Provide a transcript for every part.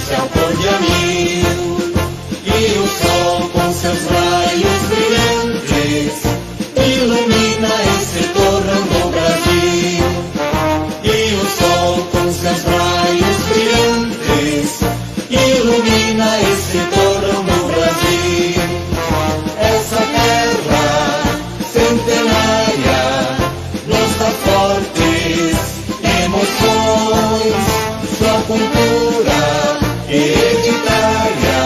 céu cor de anil, e o sol com seus raios brilhantes ilumina esse torrão do Brasil. E o sol com seus raios brilhantes ilumina esse torrão do Brasil. Essa terra centenária nos dá fortes emoções, sua cultura hereditária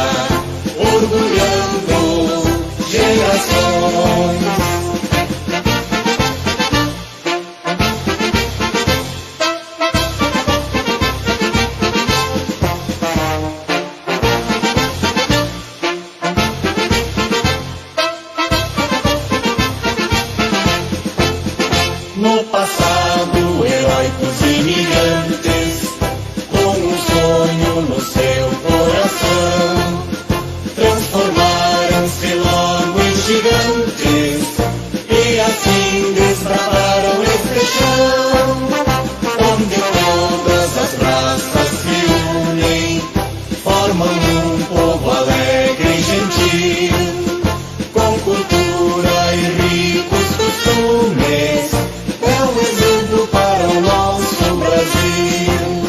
orgulhando gerações. No passado, heróicos imigrantes, com um sonho no seu coração, transformaram-se logo em gigantes, e assim desbravaram este chão, onde todas as raças se unem, formam um povo alegre e gentil, com cultura e ricos costumes. É um exemplo para o nosso Brasil,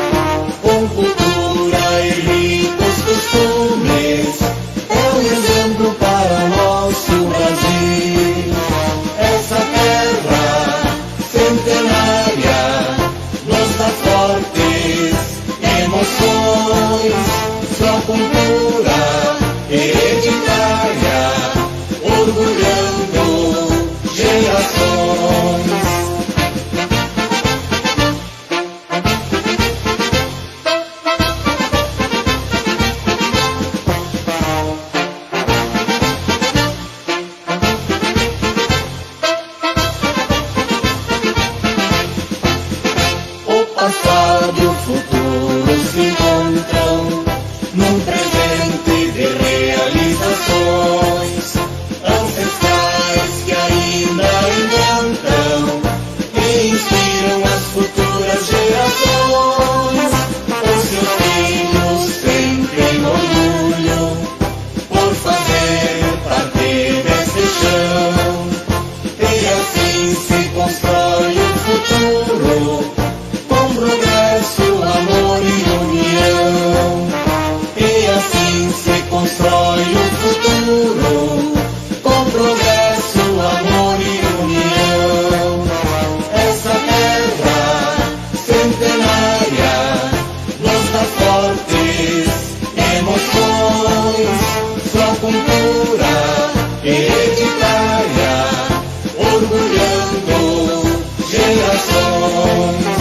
com cultura e ricos costumes. É um exemplo para o nosso Brasil. Essa terra centenária nos dá fortes emoções, sua cultura hereditária orgulhando gerações. Passado e o futuro se encontram num presente de realizações ancestrais que ainda encantam e inspiram as futuras gerações. Os seus filhos sentem orgulho por fazer parte desse chão, e assim se constrói o futuro. Progresso, amor e união, e assim se constrói o futuro, com progresso, amor e união. Essa terra centenária nos dá fortes emoções, sua cultura hereditária orgulhando gerações.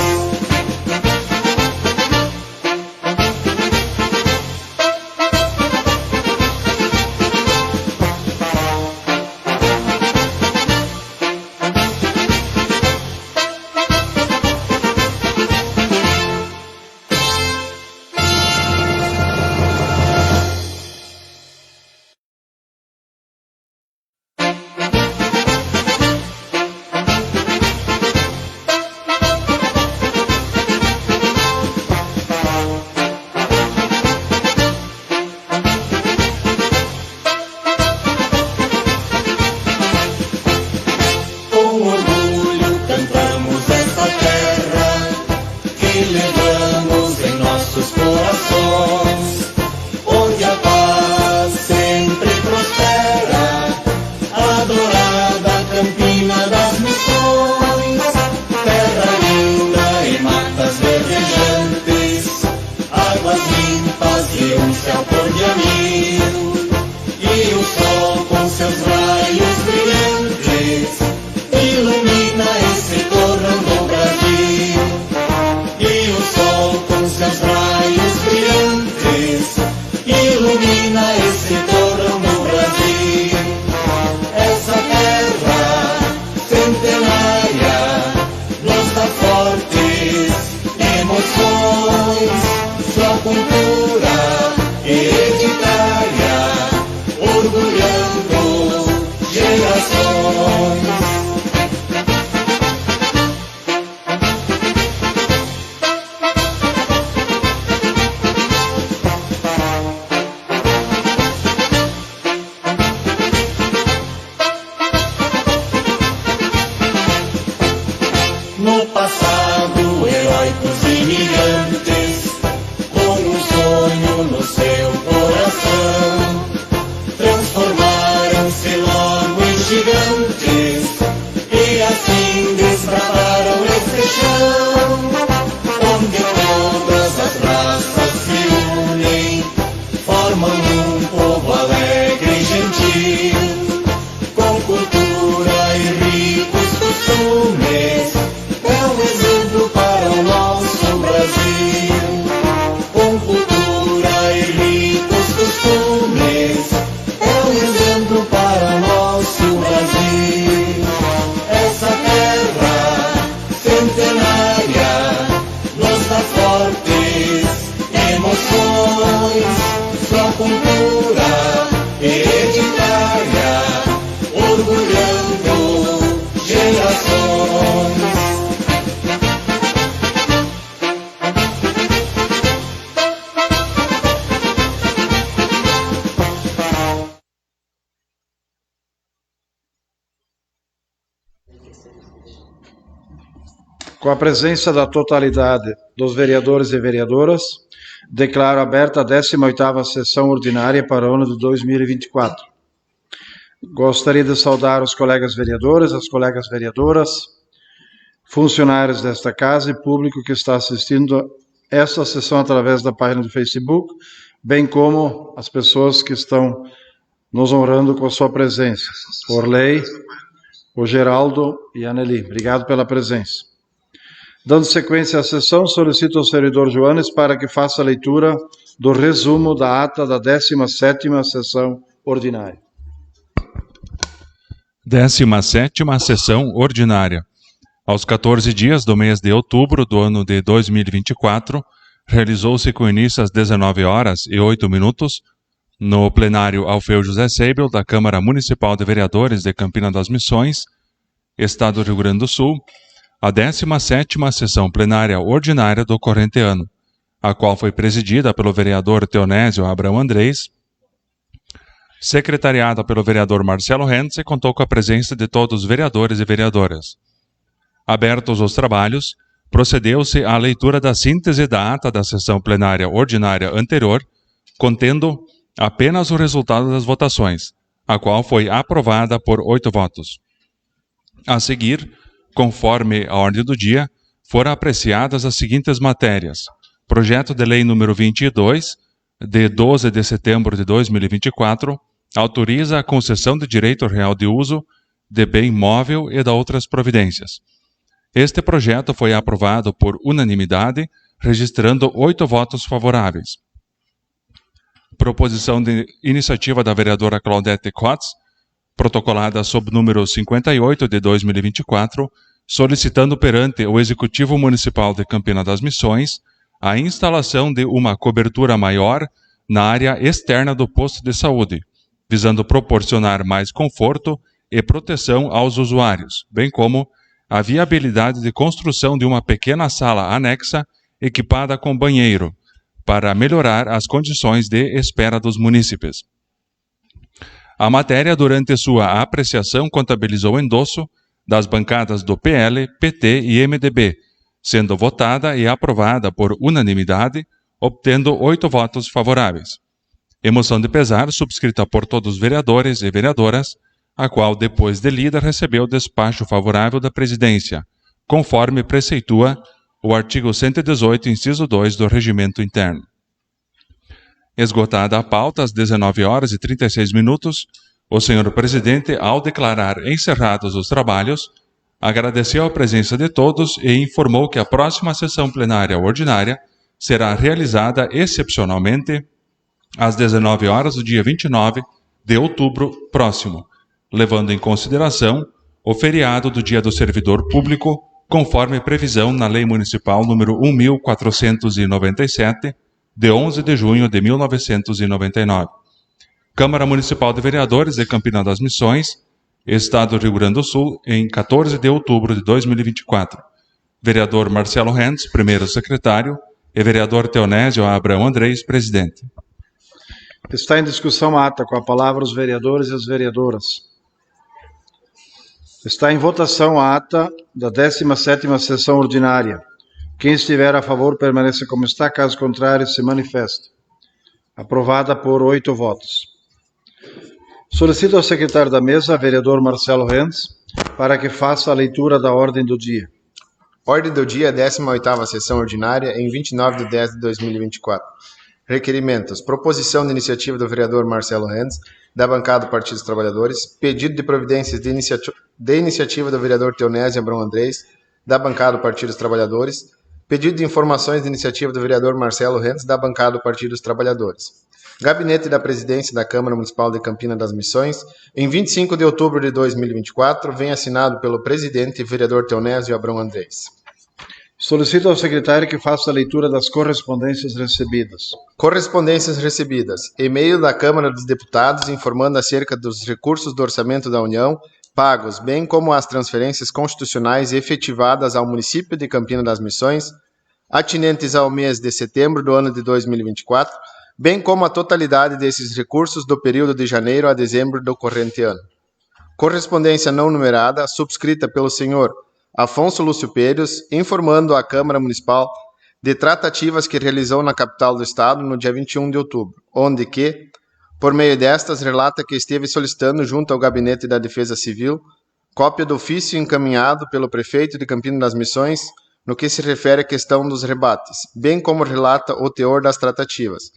Levamos em nossos corações, onde a paz sempre prospera, adorada Campina das Missões, terra linda e matas verdejantes, águas limpas e um céu cor de anil, e o sol com seus raios brilhantes ilumina esse torrão do Brasil. E o sol com seus raios brilhantes ilumina esse torrão do Brasil. Essa terra centenária nos dá fortes emoções, sua cultura hereditária orgulhando gerações. Com a presença da totalidade dos vereadores e vereadoras, declaro aberta a 18ª sessão ordinária para o ano de 2024. Gostaria de saudar os colegas vereadores, as colegas vereadoras, funcionários desta casa e público que está assistindo esta sessão através da página do Facebook, bem como as pessoas que estão nos honrando com sua presença. Orley, o Geraldo e a Nelly, obrigado pela presença. Dando sequência à sessão, solicito ao servidor Joanes para que faça a leitura do resumo da ata da 17ª sessão ordinária. 17ª sessão ordinária. Aos 14 dias do mês de outubro do ano de 2024, realizou-se com início às 19h08, no plenário Alfeu José Seibel, da Câmara Municipal de Vereadores de Campina das Missões, Estado do Rio Grande do Sul, a 17ª sessão plenária ordinária do corrente ano, a qual foi presidida pelo vereador Teonésio Abrão Andrés, secretariada pelo vereador Marcelo Hentz e contou com a presença de todos os vereadores e vereadoras. Abertos os trabalhos, procedeu-se à leitura da síntese da ata da sessão plenária ordinária anterior, contendo apenas o resultado das votações, a qual foi aprovada por 8 votos. A seguir, conforme a ordem do dia, foram apreciadas as seguintes matérias: Projeto de Lei número 22, de 12 de setembro de 2024, autoriza a concessão de direito real de uso de bem móvel e de outras providências. Este projeto foi aprovado por unanimidade, registrando 8 votos favoráveis. Proposição de iniciativa da vereadora Claudete Kotz, protocolada sob número 58 de 2024, solicitando perante o Executivo Municipal de Campina das Missões a instalação de uma cobertura maior na área externa do posto de saúde, visando proporcionar mais conforto e proteção aos usuários, bem como a viabilidade de construção de uma pequena sala anexa equipada com banheiro, para melhorar as condições de espera dos munícipes. A matéria, durante sua apreciação, contabilizou endosso das bancadas do PL, PT e MDB, sendo votada e aprovada por unanimidade, obtendo 8 votos favoráveis. Emoção de pesar subscrita por todos os vereadores e vereadoras, a qual, depois de lida, recebeu despacho favorável da presidência, conforme preceitua o artigo 118, inciso 2 do Regimento Interno. Esgotada a pauta, às 19h36, o senhor presidente, ao declarar encerrados os trabalhos, agradeceu a presença de todos e informou que a próxima sessão plenária ordinária será realizada excepcionalmente às 19h do dia 29 de outubro próximo, levando em consideração o feriado do Dia do Servidor Público, conforme previsão na Lei Municipal número 1497, de 11 de junho de 1999. Câmara Municipal de Vereadores de Campina das Missões, Estado do Rio Grande do Sul, em 14 de outubro de 2024. Vereador Marcelo Hentz, primeiro secretário, e vereador Teonésio Abrão Andrés, presidente. Está em discussão a ata. Com a palavra os vereadores e as vereadoras. Está em votação a ata da 17ª sessão ordinária. Quem estiver a favor, permaneça como está. Caso contrário, se manifeste. Aprovada por 8 votos. Solicito ao secretário da mesa, vereador Marcelo Hentz, para que faça a leitura da ordem do dia. Ordem do dia, 18ª sessão ordinária, em 29 de 10 de 2024. Requerimentos. Proposição de iniciativa do vereador Marcelo Hentz, da bancada do Partido dos Trabalhadores. Pedido de providências de iniciativa do vereador Teonésio Abrão Andrés, da bancada do Partido dos Trabalhadores. Pedido de informações de iniciativa do vereador Marcelo Hentz, da bancada do Partido dos Trabalhadores. Gabinete da Presidência da Câmara Municipal de Campina das Missões, em 25 de outubro de 2024, vem assinado pelo presidente, vereador Teonésio Abrão Andrés. Solicito ao secretário que faça a leitura das correspondências recebidas. Correspondências recebidas. E-mail da Câmara dos Deputados informando acerca dos recursos do Orçamento da União pagos, bem como as transferências constitucionais efetivadas ao município de Campina das Missões, atinentes ao mês de setembro do ano de 2024, bem como a totalidade desses recursos do período de janeiro a dezembro do corrente ano. Correspondência não numerada, subscrita pelo senhor Afonso Lúcio Périos, informando a Câmara Municipal de tratativas que realizou na capital do estado no dia 21 de outubro, onde que, por meio destas, relata que esteve solicitando junto ao Gabinete da Defesa Civil cópia do ofício encaminhado pelo prefeito de Campina das Missões no que se refere à questão dos rebates, bem como relata o teor das tratativas,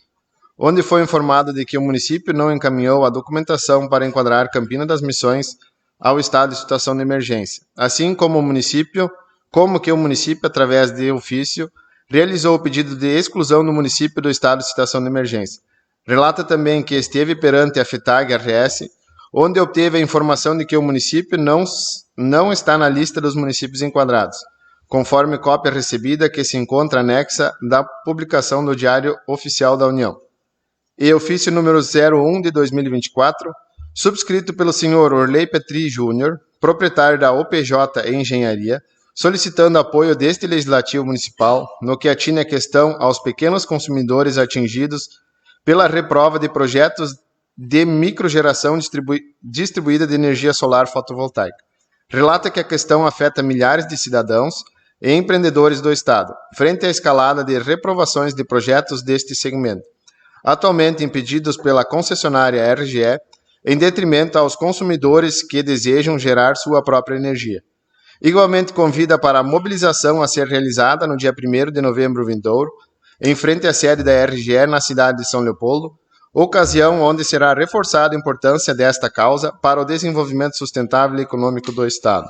onde foi informado de que o município não encaminhou a documentação para enquadrar Campina das Missões ao estado de situação de emergência, assim como que o município, através de ofício, realizou o pedido de exclusão do município do estado de situação de emergência. Relata também que esteve perante a FETAG-RS, onde obteve a informação de que o município não está na lista dos municípios enquadrados, conforme cópia recebida que se encontra anexa da publicação do Diário Oficial da União. E ofício número 01 de 2024, subscrito pelo senhor Orley Petri Júnior, proprietário da OPJ Engenharia, solicitando apoio deste Legislativo Municipal no que atine a questão aos pequenos consumidores atingidos pela reprova de projetos de microgeração distribuída de energia solar fotovoltaica. Relata que a questão afeta milhares de cidadãos e empreendedores do Estado, frente à escalada de reprovações de projetos deste segmento, atualmente impedidos pela concessionária RGE, em detrimento aos consumidores que desejam gerar sua própria energia. Igualmente convida para a mobilização a ser realizada no dia 1º de novembro vindouro, em frente à sede da RGE na cidade de São Leopoldo, ocasião onde será reforçada a importância desta causa para o desenvolvimento sustentável e econômico do Estado.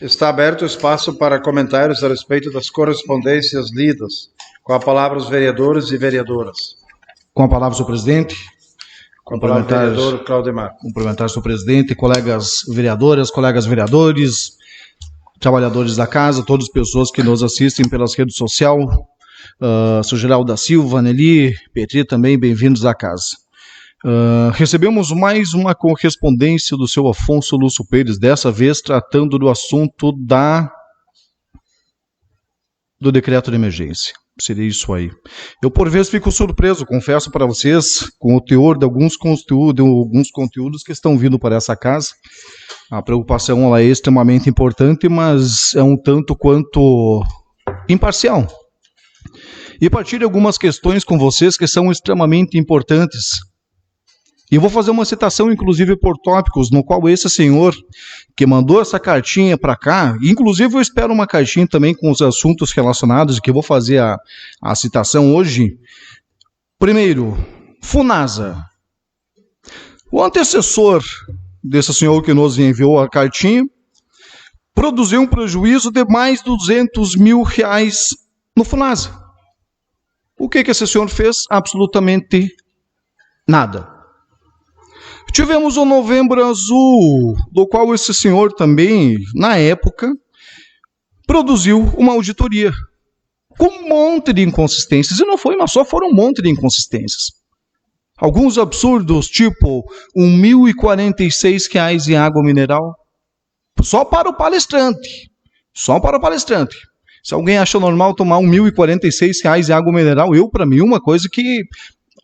Está aberto o espaço para comentários a respeito das correspondências lidas. Com a palavra os vereadores e vereadoras. Com a palavra, senhor presidente. Com a palavra o vereador Claudemar. Cumprimentar, senhor presidente, colegas vereadoras, colegas vereadores, trabalhadores da casa, todas as pessoas que nos assistem pelas redes sociais, senhor Geraldo da Silva, Nelly, Petri também, bem-vindos à casa. Recebemos mais uma correspondência do seu Afonso Lúcio Pérez, dessa vez tratando do assunto do decreto de emergência. Seria isso aí. Eu, por vezes, fico surpreso, confesso para vocês, com o teor de alguns conteúdos que estão vindo para essa casa. A preocupação ela é extremamente importante, mas é um tanto quanto imparcial. E partilho algumas questões com vocês que são extremamente importantes. E vou fazer uma citação, inclusive, por tópicos, no qual esse senhor que mandou essa cartinha para cá, inclusive eu espero uma cartinha também com os assuntos relacionados, que eu vou fazer a citação hoje. Primeiro, Funasa. O antecessor desse senhor que nos enviou a cartinha produziu um prejuízo de mais de R$200 mil no Funasa. O que esse senhor fez? Absolutamente nada. Tivemos o Novembro Azul, do qual esse senhor também, na época, produziu uma auditoria com um monte de inconsistências. E não foi uma só, foram um monte de inconsistências. Alguns absurdos, tipo R$ 1.046 em água mineral, só para o palestrante. Só para o palestrante. Se alguém acha normal tomar R$ 1.046 em água mineral, para mim, uma coisa que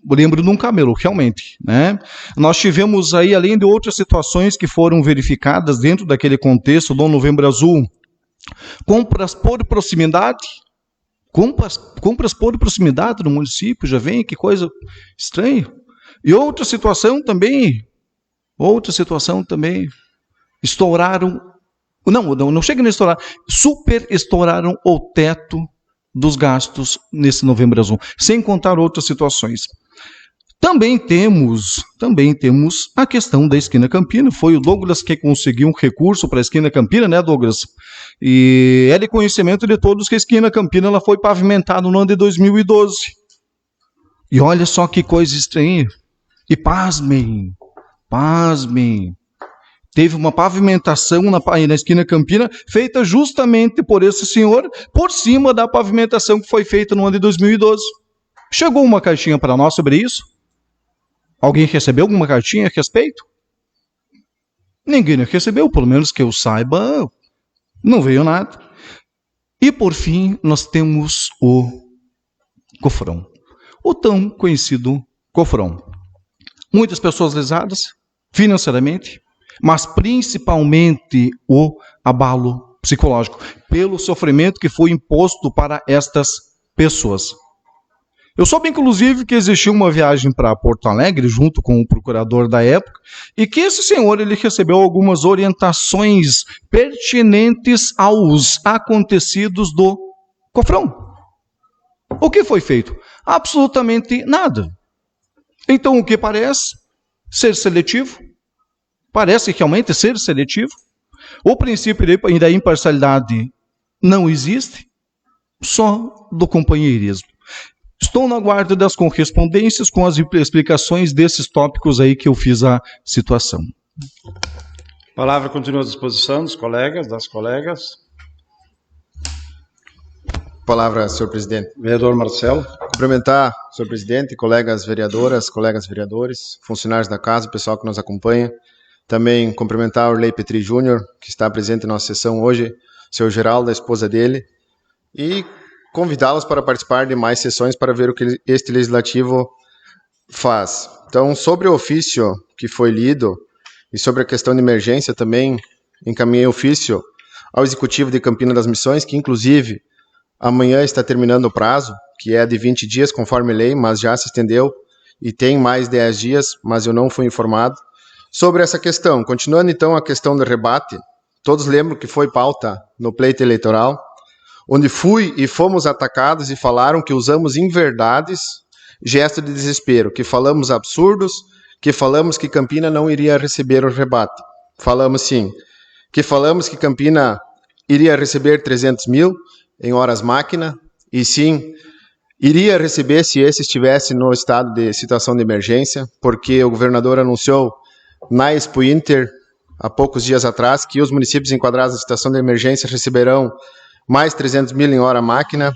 lembro de um camelo, realmente, né? Nós tivemos aí, além de outras situações que foram verificadas dentro daquele contexto do Novembro Azul, compras por proximidade, compras por proximidade no município, já vem, que coisa estranha. E outra situação também, estouraram, não chega a estourar, super estouraram o teto dos gastos nesse Novembro Azul, sem contar outras situações. Também temos a questão da Esquina Campina. Foi o Douglas que conseguiu um recurso para a Esquina Campina, né, Douglas? E é de conhecimento de todos que a Esquina Campina ela foi pavimentada no ano de 2012. E olha só que coisa estranha. E pasmem, teve uma pavimentação na Esquina Campina feita justamente por esse senhor, por cima da pavimentação que foi feita no ano de 2012. Chegou uma cartinha para nós sobre isso? Alguém recebeu alguma cartinha a respeito? Ninguém recebeu, pelo menos que eu saiba, não veio nada. E por fim, nós temos o cofrão. O tão conhecido cofrão. Muitas pessoas lesadas, financeiramente, mas principalmente o abalo psicológico, pelo sofrimento que foi imposto para estas pessoas. Eu soube, inclusive, que existiu uma viagem para Porto Alegre, junto com o procurador da época, e que esse senhor ele recebeu algumas orientações pertinentes aos acontecidos do Cofrão. O que foi feito? Absolutamente nada. Então, o que parece ser seletivo, parece realmente ser seletivo, o princípio da imparcialidade não existe, só do companheirismo. Estou na guarda das correspondências com as explicações desses tópicos aí que eu fiz a situação. A palavra continua à disposição dos colegas, das colegas. Palavra, senhor presidente. Vereador Marcelo. Cumprimentar, senhor presidente, colegas vereadoras, colegas vereadores, funcionários da casa, pessoal que nos acompanha. Também cumprimentar o Orley Petri Júnior, que está presente na nossa sessão hoje, seu Geraldo, a esposa dele, e convidá-los para participar de mais sessões para ver o que este legislativo faz. Então, sobre o ofício que foi lido e sobre a questão de emergência também, encaminhei ofício ao Executivo de Campina das Missões, que inclusive amanhã está terminando o prazo, que é de 20 dias conforme lei, mas já se estendeu e tem mais 10 dias, mas eu não fui informado sobre essa questão. Continuando então a questão do rebate, todos lembram que foi pauta no pleito eleitoral, onde fui e fomos atacados e falaram que usamos inverdades, gesto de desespero, que falamos absurdos, que falamos que Campina não iria receber o rebate. Falamos sim, que falamos que Campina iria receber 300 mil em horas máquina, e sim, iria receber se esse estivesse no estado de situação de emergência, porque o governador anunciou na Expo Inter, há poucos dias atrás, que os municípios enquadrados na situação de emergência receberão mais 300 mil em hora máquina.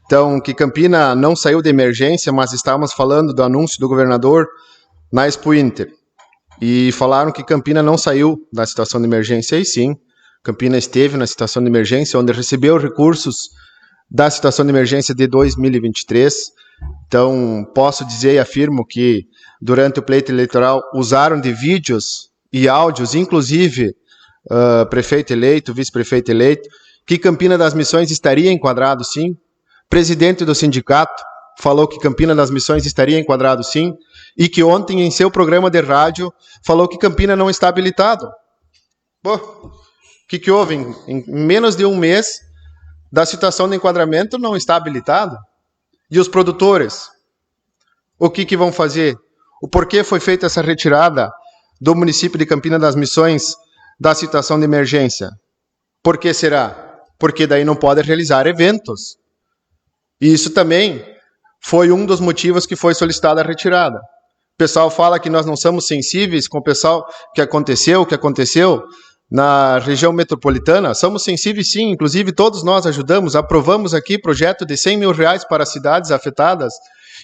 Então, que Campina não saiu de emergência, mas estávamos falando do anúncio do governador na Expo Inter. E falaram que Campina não saiu da situação de emergência, e sim, Campina esteve na situação de emergência, onde recebeu recursos da situação de emergência de 2023. Então, posso dizer e afirmo que, durante o pleito eleitoral, usaram de vídeos e áudios, inclusive prefeito eleito, vice-prefeito eleito, que Campina das Missões estaria enquadrado sim. Presidente do sindicato falou que Campina das Missões estaria enquadrado sim, e que ontem, em seu programa de rádio, falou que Campina não está habilitado. Pô, o que houve? Em menos de um mês da situação de enquadramento não está habilitado? E os produtores? O que vão fazer? O porquê foi feita essa retirada do município de Campina das Missões da situação de emergência? Por que será? Porque daí não pode realizar eventos. E isso também foi um dos motivos que foi solicitada a retirada. O pessoal fala que nós não somos sensíveis com o pessoal que aconteceu na região metropolitana. Somos sensíveis sim, inclusive todos nós ajudamos, aprovamos aqui projeto de 100 mil reais para as cidades afetadas.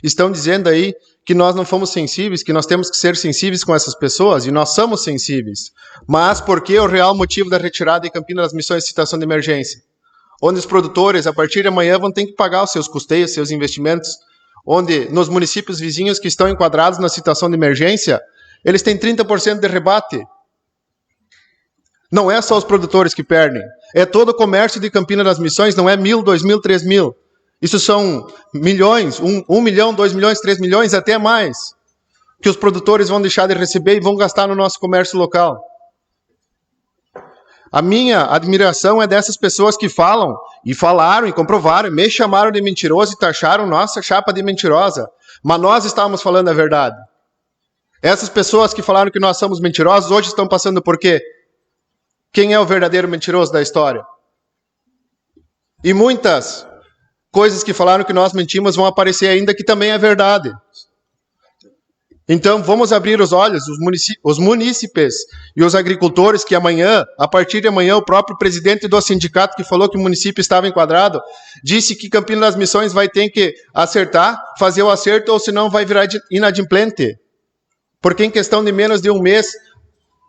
Estão dizendo aí que nós não fomos sensíveis, que nós temos que ser sensíveis com essas pessoas, e nós somos sensíveis. Mas por que o real motivo da retirada em Campina das Missões de situação de emergência? Onde os produtores, a partir de amanhã, vão ter que pagar os seus custeios, seus investimentos, onde nos municípios vizinhos que estão enquadrados na situação de emergência, eles têm 30% de rebate. Não é só os produtores que perdem, é todo o comércio de Campina das Missões, não é 1.000, 2.000, 3.000. Isso são milhões, 1 milhão, 2 milhões, 3 milhões, até mais, que os produtores vão deixar de receber e vão gastar no nosso comércio local. A minha admiração é dessas pessoas que falam, e falaram, e comprovaram, e me chamaram de mentiroso e taxaram nossa chapa de mentirosa, mas nós estávamos falando a verdade. Essas pessoas que falaram que nós somos mentirosos, hoje estão passando por quê? Quem é o verdadeiro mentiroso da história? E muitas coisas que falaram que nós mentimos vão aparecer ainda que também é verdade. Então, vamos abrir os olhos, os munícipes e os agricultores, que amanhã, a partir de amanhã, o próprio presidente do sindicato que falou que o município estava enquadrado, disse que Campina das Missões vai ter que acertar, fazer o acerto, ou senão vai virar inadimplente. Porque em questão de menos de um mês,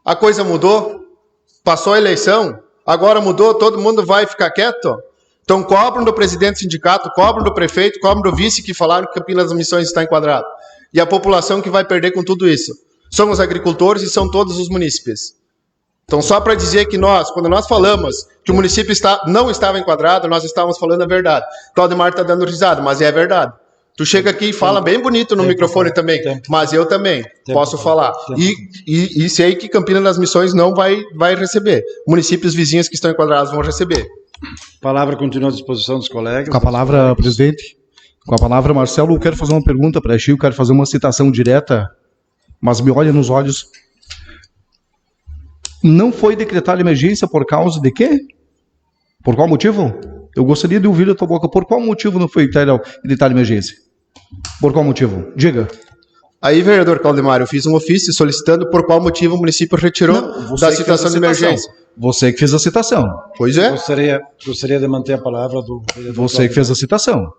a coisa mudou, passou a eleição, agora mudou, todo mundo vai ficar quieto? Então cobram do presidente do sindicato, cobram do prefeito, cobram do vice que falaram que Campina das Missões está enquadrado. E a população que vai perder com tudo isso. São os agricultores e são todos os munícipes. Então, só para dizer que quando nós falamos que o município não estava enquadrado, nós estávamos falando a verdade. O Claudemar está dando risada, mas é a verdade. Tu chega aqui e fala bem bonito no microfone também, mas eu também posso falar. E sei que Campina das Missões não vai receber. Municípios vizinhos que estão enquadrados vão receber. A palavra continua à disposição dos colegas. Com a palavra, presidente. Com a palavra, Marcelo, eu quero fazer uma pergunta para ti, eu quero fazer uma citação direta, mas me olha nos olhos. Não foi decretada emergência por causa de quê? Por qual motivo? Eu gostaria de ouvir da tua boca. Por qual motivo não foi decretada emergência? Por qual motivo? Diga. Aí, vereador Claudemar, eu fiz um ofício solicitando por qual motivo o município retirou da situação de emergência. Você que fez a citação. Pois é. Gostaria de manter a palavra do vereador. Você que fez a citação.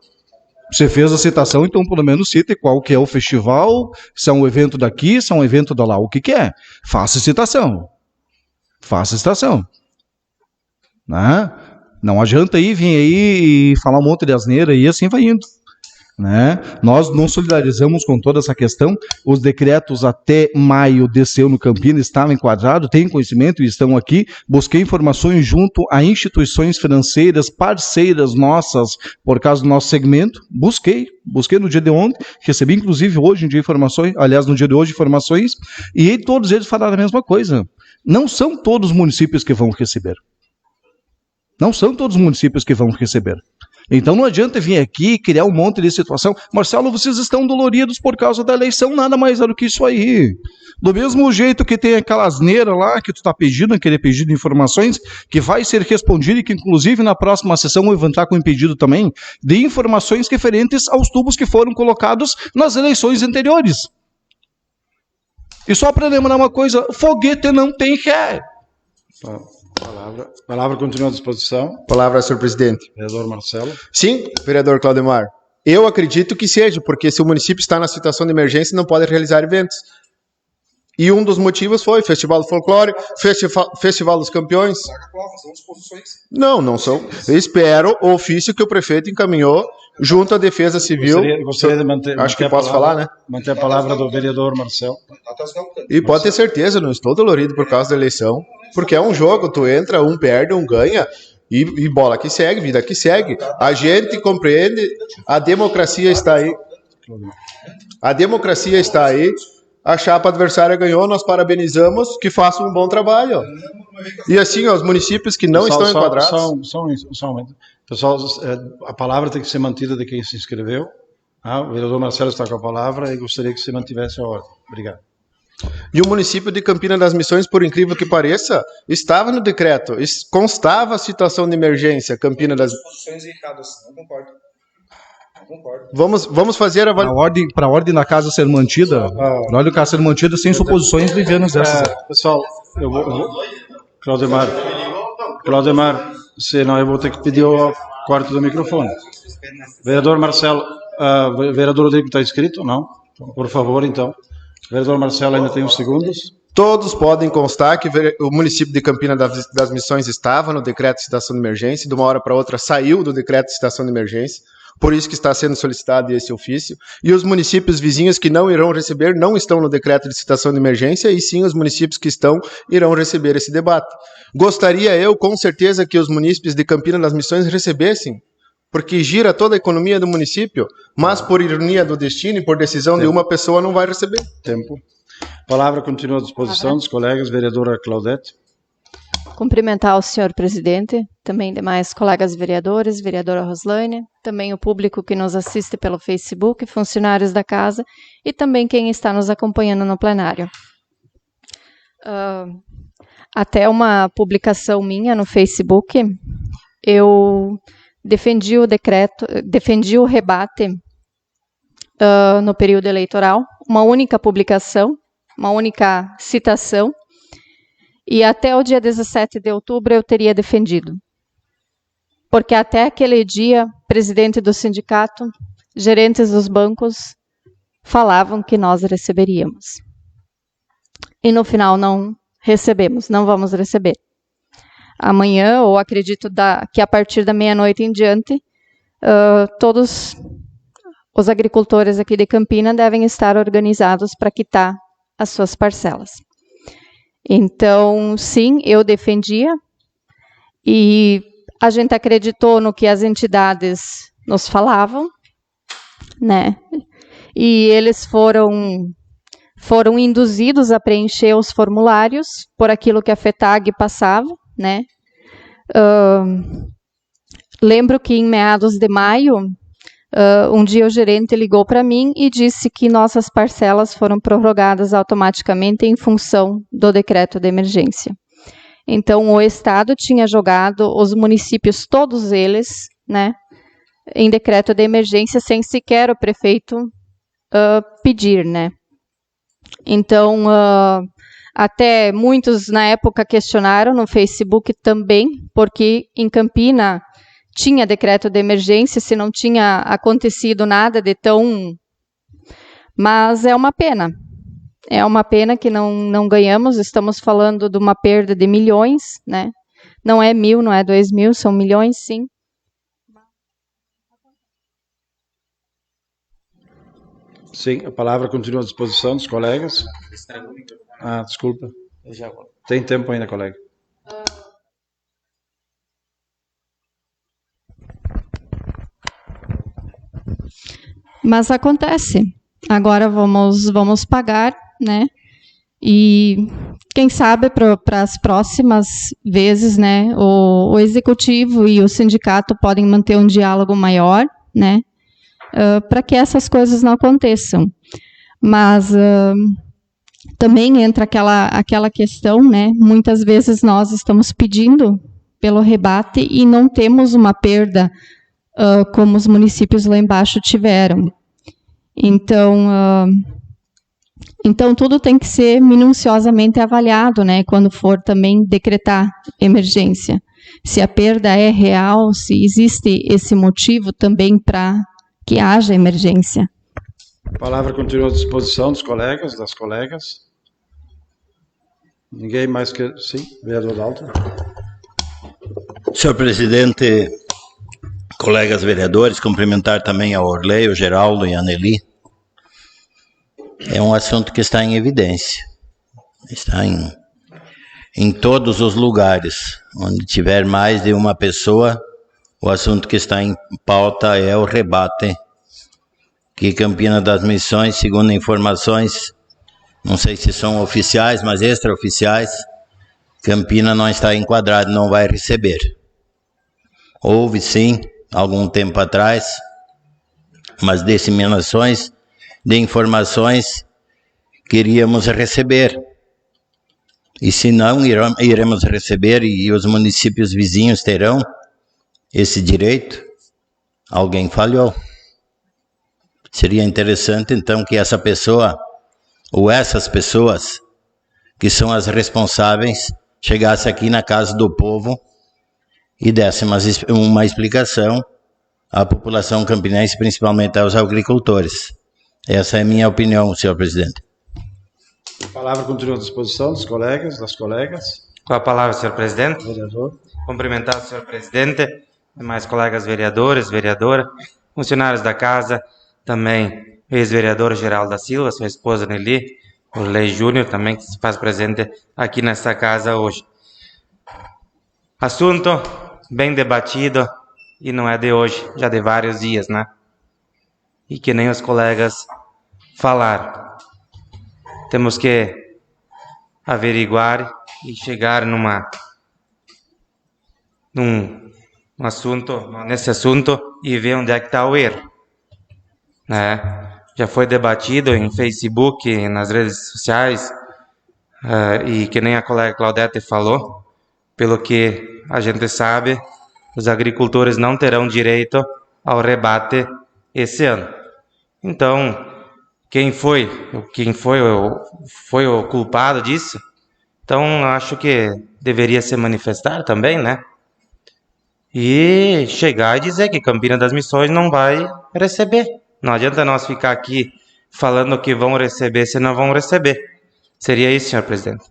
Você fez a citação, então pelo menos cite qual que é o festival, se é um evento daqui, se é um evento da lá, o que é. Faça citação. Faça citação. Né? Não adianta vir aí e falar um monte de asneira e assim vai indo. Né? Nós nos solidarizamos com toda essa questão. Os decretos até maio desse ano Campina estavam enquadrados, têm conhecimento e estão aqui. Busquei informações junto a instituições financeiras parceiras nossas por causa do nosso segmento. Busquei no dia de ontem, recebi inclusive hoje em dia informações, aliás no dia de hoje informações, e todos eles falaram a mesma coisa. Não são todos os municípios que vão receber. Não são todos os municípios que vão receber. Então não adianta vir aqui e criar um monte de situação. Marcelo, vocês estão doloridos por causa da eleição, nada mais é do que isso aí. Do mesmo jeito que tem aquela asneira lá que tu está pedindo, aquele pedido de informações, que vai ser respondido e que inclusive na próxima sessão eu vou entrar com um pedido também, de informações referentes aos tubos que foram colocados nas eleições anteriores. E só para lembrar uma coisa, foguete não tem ré. Palavra continua à disposição. Palavra, senhor presidente. Vereador Marcelo. Sim, vereador Claudemar. Eu acredito que seja, porque se o município está na situação de emergência, não pode realizar eventos. E um dos motivos foi Festival do Folclore, Festival dos Campeões. Não são. Eu espero o ofício que o prefeito encaminhou junto à Defesa Civil. Gostaria de manter. Acho que posso falar, né? Manter a palavra do vereador Marcelo. E pode ter certeza, não estou dolorido por causa da eleição, porque é um jogo, tu entra, um perde, um ganha, e bola que segue, vida que segue. A gente compreende, a democracia está aí. A democracia está aí. A chapa adversária ganhou, nós parabenizamos, que façam um bom trabalho. E assim, ó, os municípios que não estão enquadrados... Só um momento. Pessoal, a palavra tem que ser mantida de quem se inscreveu. O vereador Marcelo está com a palavra e gostaria que se mantivesse a ordem. Obrigado. E o município de Campina das Missões, por incrível que pareça, estava no decreto, constava a situação de emergência. Campina das... Posições erradas, não concordo. Vamos fazer a Para a ordem da casa ser mantida, para a casa ser mantida sem suposições livianas dessas. Pessoal, eu vou... Claudemar, senão eu vou ter que pedir o corte do microfone. Vereador Marcelo, vereador Rodrigo está inscrito? Não? Por favor, então. Vereador Marcelo ainda tem uns segundos. Todos podem constar que o município de Campina das Missões estava no decreto de situação de emergência, de uma hora para outra saiu do decreto de situação de emergência, por isso que está sendo solicitado esse ofício. E os municípios vizinhos que não irão receber não estão no decreto de situação de emergência, e sim os municípios que estão irão receber esse debate. Gostaria eu, com certeza, que os munícipes de Campina das Missões recebessem, porque gira toda a economia do município, mas por ironia do destino e por decisão de uma pessoa não vai receber. Tempo. A palavra continua à disposição dos colegas. Vereadora Claudete. Cumprimentar o senhor presidente, também demais colegas vereadores, vereadora Roslane, também o público que nos assiste pelo Facebook, funcionários da casa e também quem está nos acompanhando no plenário. Até uma publicação minha no Facebook, eu defendi o decreto, defendi o rebate no período eleitoral, uma única publicação, uma única citação, e até o dia 17 de outubro eu teria defendido. Porque até aquele dia, presidente do sindicato, gerentes dos bancos, falavam que nós receberíamos. E no final não recebemos, não vamos receber. Amanhã, ou acredito que a partir da meia-noite em diante, todos os agricultores aqui de Campina devem estar organizados para quitar as suas parcelas. Então, sim, eu defendia e a gente acreditou no que as entidades nos falavam, né? E eles foram induzidos a preencher os formulários por aquilo que a FETAG passava, né? Lembro que em meados de maio, um dia o gerente ligou para mim e disse que nossas parcelas foram prorrogadas automaticamente em função do decreto de emergência. Então, o Estado tinha jogado os municípios, todos eles, né, em decreto de emergência, sem sequer o prefeito pedir, né. Então, até muitos na época questionaram no Facebook também, porque em Campina tinha decreto de emergência, se não tinha acontecido nada de tão... Mas é uma pena. É uma pena que não ganhamos, estamos falando de uma perda de milhões, né? Não é 1.000, não é 2.000, são milhões, sim. Sim, a palavra continua à disposição dos colegas. Desculpa. Tem tempo ainda, colega. Mas acontece. Agora vamos pagar, né? E quem sabe para as próximas vezes, né? O executivo e o sindicato podem manter um diálogo maior, né? Para que essas coisas não aconteçam. Mas também entra aquela questão, né? Muitas vezes nós estamos pedindo pelo rebate e não temos uma perda como os municípios lá embaixo tiveram. Então tudo tem que ser minuciosamente avaliado, né? Quando for também decretar emergência. Se a perda é real, se existe esse motivo também para que haja emergência. A palavra continua à disposição dos colegas, das colegas. Ninguém mais que... Sim, vereador Dalton. Senhor presidente, colegas vereadores, cumprimentar também a Orley, o Geraldo e a Anneli. É um assunto que está em evidência. Está em todos os lugares. Onde tiver mais de uma pessoa, o assunto que está em pauta é o rebate que Campina das Missões, segundo informações, não sei se são oficiais, mas extraoficiais, Campina não está enquadrado, não vai receber. Houve sim, algum tempo atrás, mas disseminações de informações que iríamos receber. E se não iremos receber e os municípios vizinhos terão esse direito, alguém falhou. Seria interessante, então, que essa pessoa, ou essas pessoas, que são as responsáveis, chegasse aqui na Casa do Povo e desse uma explicação à população campinense, principalmente aos agricultores. Essa é a minha opinião, senhor presidente. A palavra continua à disposição dos colegas, das colegas. Com a palavra, senhor presidente. Vereador. Cumprimentar o senhor presidente, demais colegas vereadores, vereadora, funcionários da casa, também ex-vereador Geraldo da Silva, sua esposa Nelly, o Lei Júnior também, que se faz presente aqui nesta casa hoje. Assunto bem debatido e não é de hoje, já de vários dias, né? E que nem os colegas falaram. Temos que averiguar e chegar nesse assunto e ver onde é que está o erro. Né? Já foi debatido em Facebook, nas redes sociais, e que nem a colega Claudete falou, pelo que a gente sabe, os agricultores não terão direito ao rebate esse ano. Então, quem foi o culpado disso? Então, acho que deveria se manifestar também, né? E chegar e dizer que Campina das Missões não vai receber. Não adianta nós ficar aqui falando que vão receber se não vão receber. Seria isso, senhor presidente.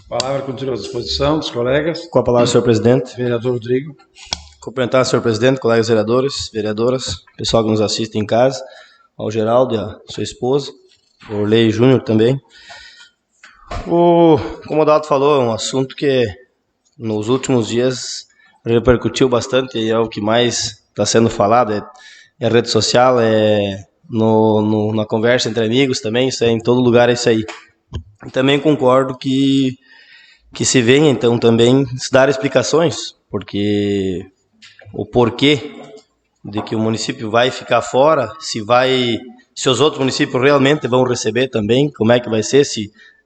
A palavra continua à disposição dos colegas. Com a palavra, senhor presidente. Vereador Rodrigo. Cumprimentar, senhor presidente, colegas vereadores, vereadoras, pessoal que nos assiste em casa, ao Geraldo e a sua esposa, o Orley Júnior também. Como o Dalto falou, é um assunto que nos últimos dias repercutiu bastante e é o que mais está sendo falado. É rede social, na conversa entre amigos também, isso é em todo lugar, é isso aí. Também concordo que se venha, então, também se dar explicações, porque o porquê de que o município vai ficar fora, se os outros municípios realmente vão receber também, como é que vai ser,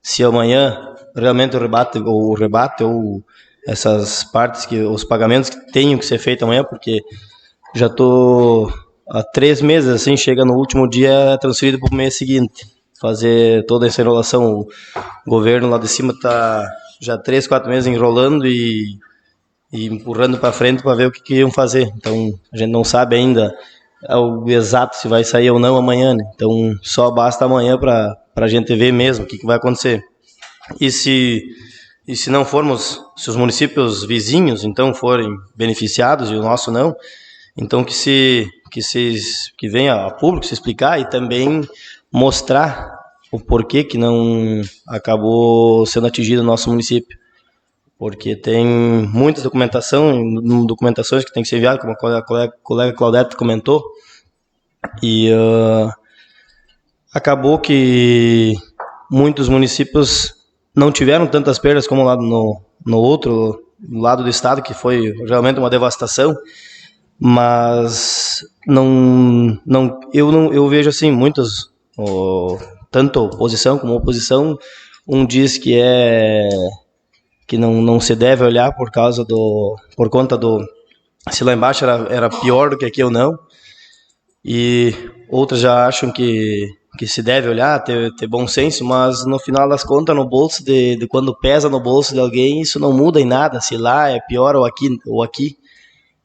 se amanhã realmente o rebate ou essas partes, os pagamentos que tenham que ser feitos amanhã, porque já estou há 3 meses, assim, chega no último dia, transferido para o mês seguinte, fazer toda essa enrolação. O governo lá de cima está já 3, 4 meses enrolando e empurrando para frente para ver o que iam fazer. Então, a gente não sabe ainda o exato se vai sair ou não amanhã, né? Então, só basta amanhã para a gente ver mesmo o que vai acontecer. E se não formos, se os municípios vizinhos, então, forem beneficiados e o nosso não, então que venha a público se explicar e também mostrar o porquê que não acabou sendo atingido o nosso município. Porque tem muitas documentações que tem que ser enviadas, como a colega Claudete comentou, e acabou que muitos municípios não tiveram tantas perdas como lá no outro lado do estado, que foi realmente uma devastação, mas eu vejo assim, muitos, tanto oposição como oposição, diz que não se deve olhar por conta do se lá embaixo era pior do que aqui ou não, e outros já acham que se deve olhar, ter bom senso, mas no final das contas, no bolso de quando pesa no bolso de alguém, isso não muda em nada, se lá é pior ou aqui.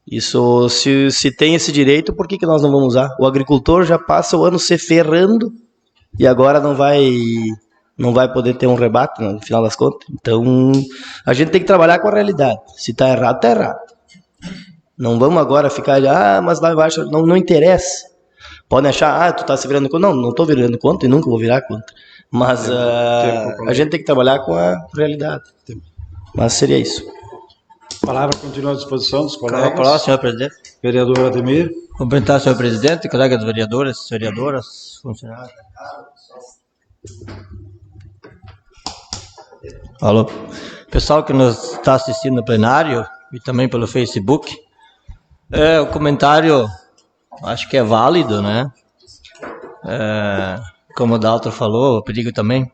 Isso, se tem esse direito, por que nós não vamos usar? O agricultor já passa o ano se ferrando e agora não vai poder ter um rebate no final das contas. Então, a gente tem que trabalhar com a realidade. Se está errado, está errado. Não vamos agora ficar, mas lá embaixo não interessa. Podem achar, tu está se virando contra. Não estou virando contra e nunca vou virar contra. Mas a gente tem que trabalhar com a realidade. Mas seria isso. A palavra continua à disposição dos colegas. Com a palavra, senhor presidente. Vereador Ademir. Cumprimentar o senhor presidente, colegas vereadores, vereadoras, funcionários. Alô. Pessoal que nos está assistindo no plenário e também pelo Facebook, o comentário acho que é válido, né? Como o Dalton falou, o perigo também.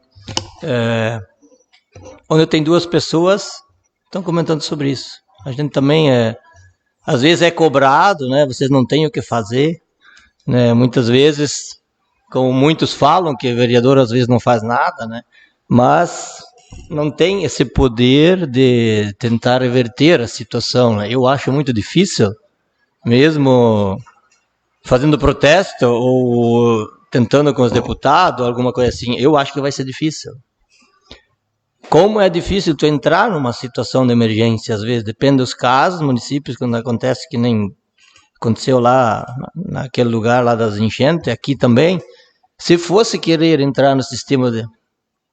Onde tem 2 pessoas estão comentando sobre isso. A gente também às vezes é cobrado, né? Vocês não têm o que fazer, né? Muitas vezes, como muitos falam, que o vereador às vezes não faz nada, né? Mas não tem esse poder de tentar reverter a situação, né? Eu acho muito difícil, mesmo fazendo protesto ou tentando com os deputados, alguma coisa assim, eu acho que vai ser difícil. Como é difícil tu entrar numa situação de emergência, às vezes, depende dos casos, municípios, quando acontece que nem aconteceu lá, naquele lugar lá das enchentes, aqui também, se fosse querer entrar no sistema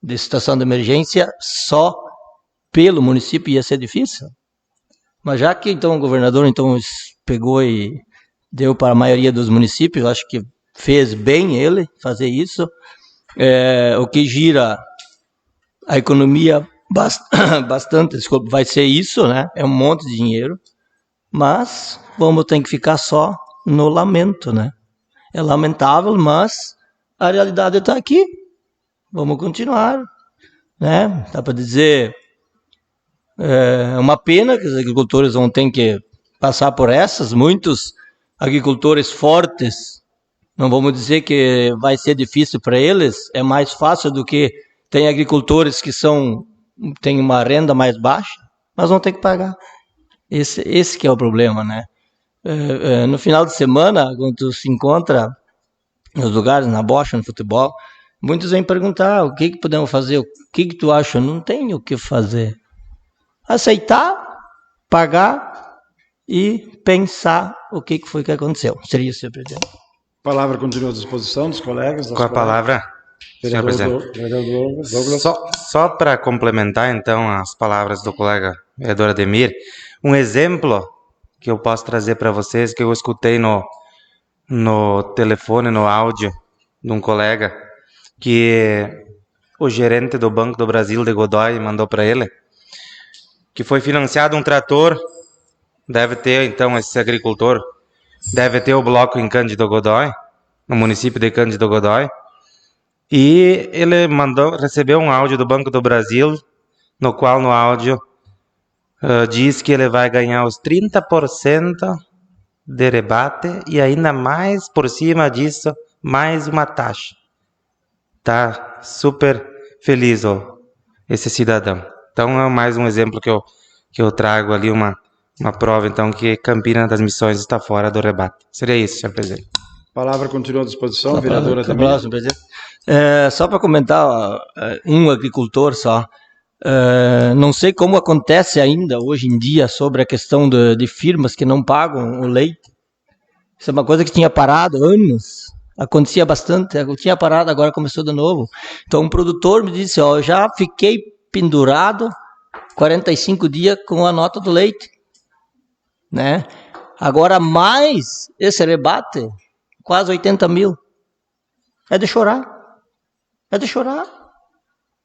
de situação de emergência, só pelo município ia ser difícil. Mas já que então o governador pegou e deu para a maioria dos municípios, acho que fez bem ele fazer isso, o que gira a economia bastante, desculpa, vai ser isso, né? É um monte de dinheiro, mas vamos ter que ficar só no lamento, né? É lamentável, mas a realidade está aqui. Vamos continuar, né? Dá para dizer, é uma pena que os agricultores vão ter que passar por essas, muitos agricultores fortes, não vamos dizer que vai ser difícil para eles, é mais fácil do que tem agricultores que têm uma renda mais baixa, mas vão ter que pagar. Esse que é o problema, né? No final de semana, quando tu se encontra nos lugares, na bocha, no futebol, muitos vêm perguntar o que podemos fazer, o que tu acha? Não tem o que fazer. Aceitar, pagar e pensar o que foi que aconteceu. Seria isso, senhor presidente. A palavra continua à disposição dos colegas. Com a palavra, senhor presidente. Vereador Douglas. Só para complementar, então, as palavras do colega vereador Ademir, um exemplo que eu posso trazer para vocês, que eu escutei no telefone, no áudio de um colega, que o gerente do Banco do Brasil de Godoy mandou para ele, que foi financiado um trator, deve ter, então, esse agricultor, deve ter o bloco em Cândido Godoy, no município de Cândido Godoy, e ele recebeu um áudio do Banco do Brasil, no qual no áudio diz que ele vai ganhar os 30% de rebate e ainda mais por cima disso, mais uma taxa. Tá super feliz esse cidadão. Então é mais um exemplo que eu trago ali, uma prova então que Campina das Missões está fora do rebate. Seria isso, senhor presidente. A palavra continua à disposição, vereadora Ademir. Próximo, presidente. Só para comentar, um agricultor só. Não sei como acontece ainda hoje em dia sobre a questão de firmas que não pagam o leite. Isso é uma coisa que tinha parado há anos. Acontecia bastante, eu tinha parado, agora começou de novo. Então um produtor me disse, eu já fiquei pendurado 45 dias com a nota do leite, né? Agora mais esse rebate, quase 80 mil. É de chorar,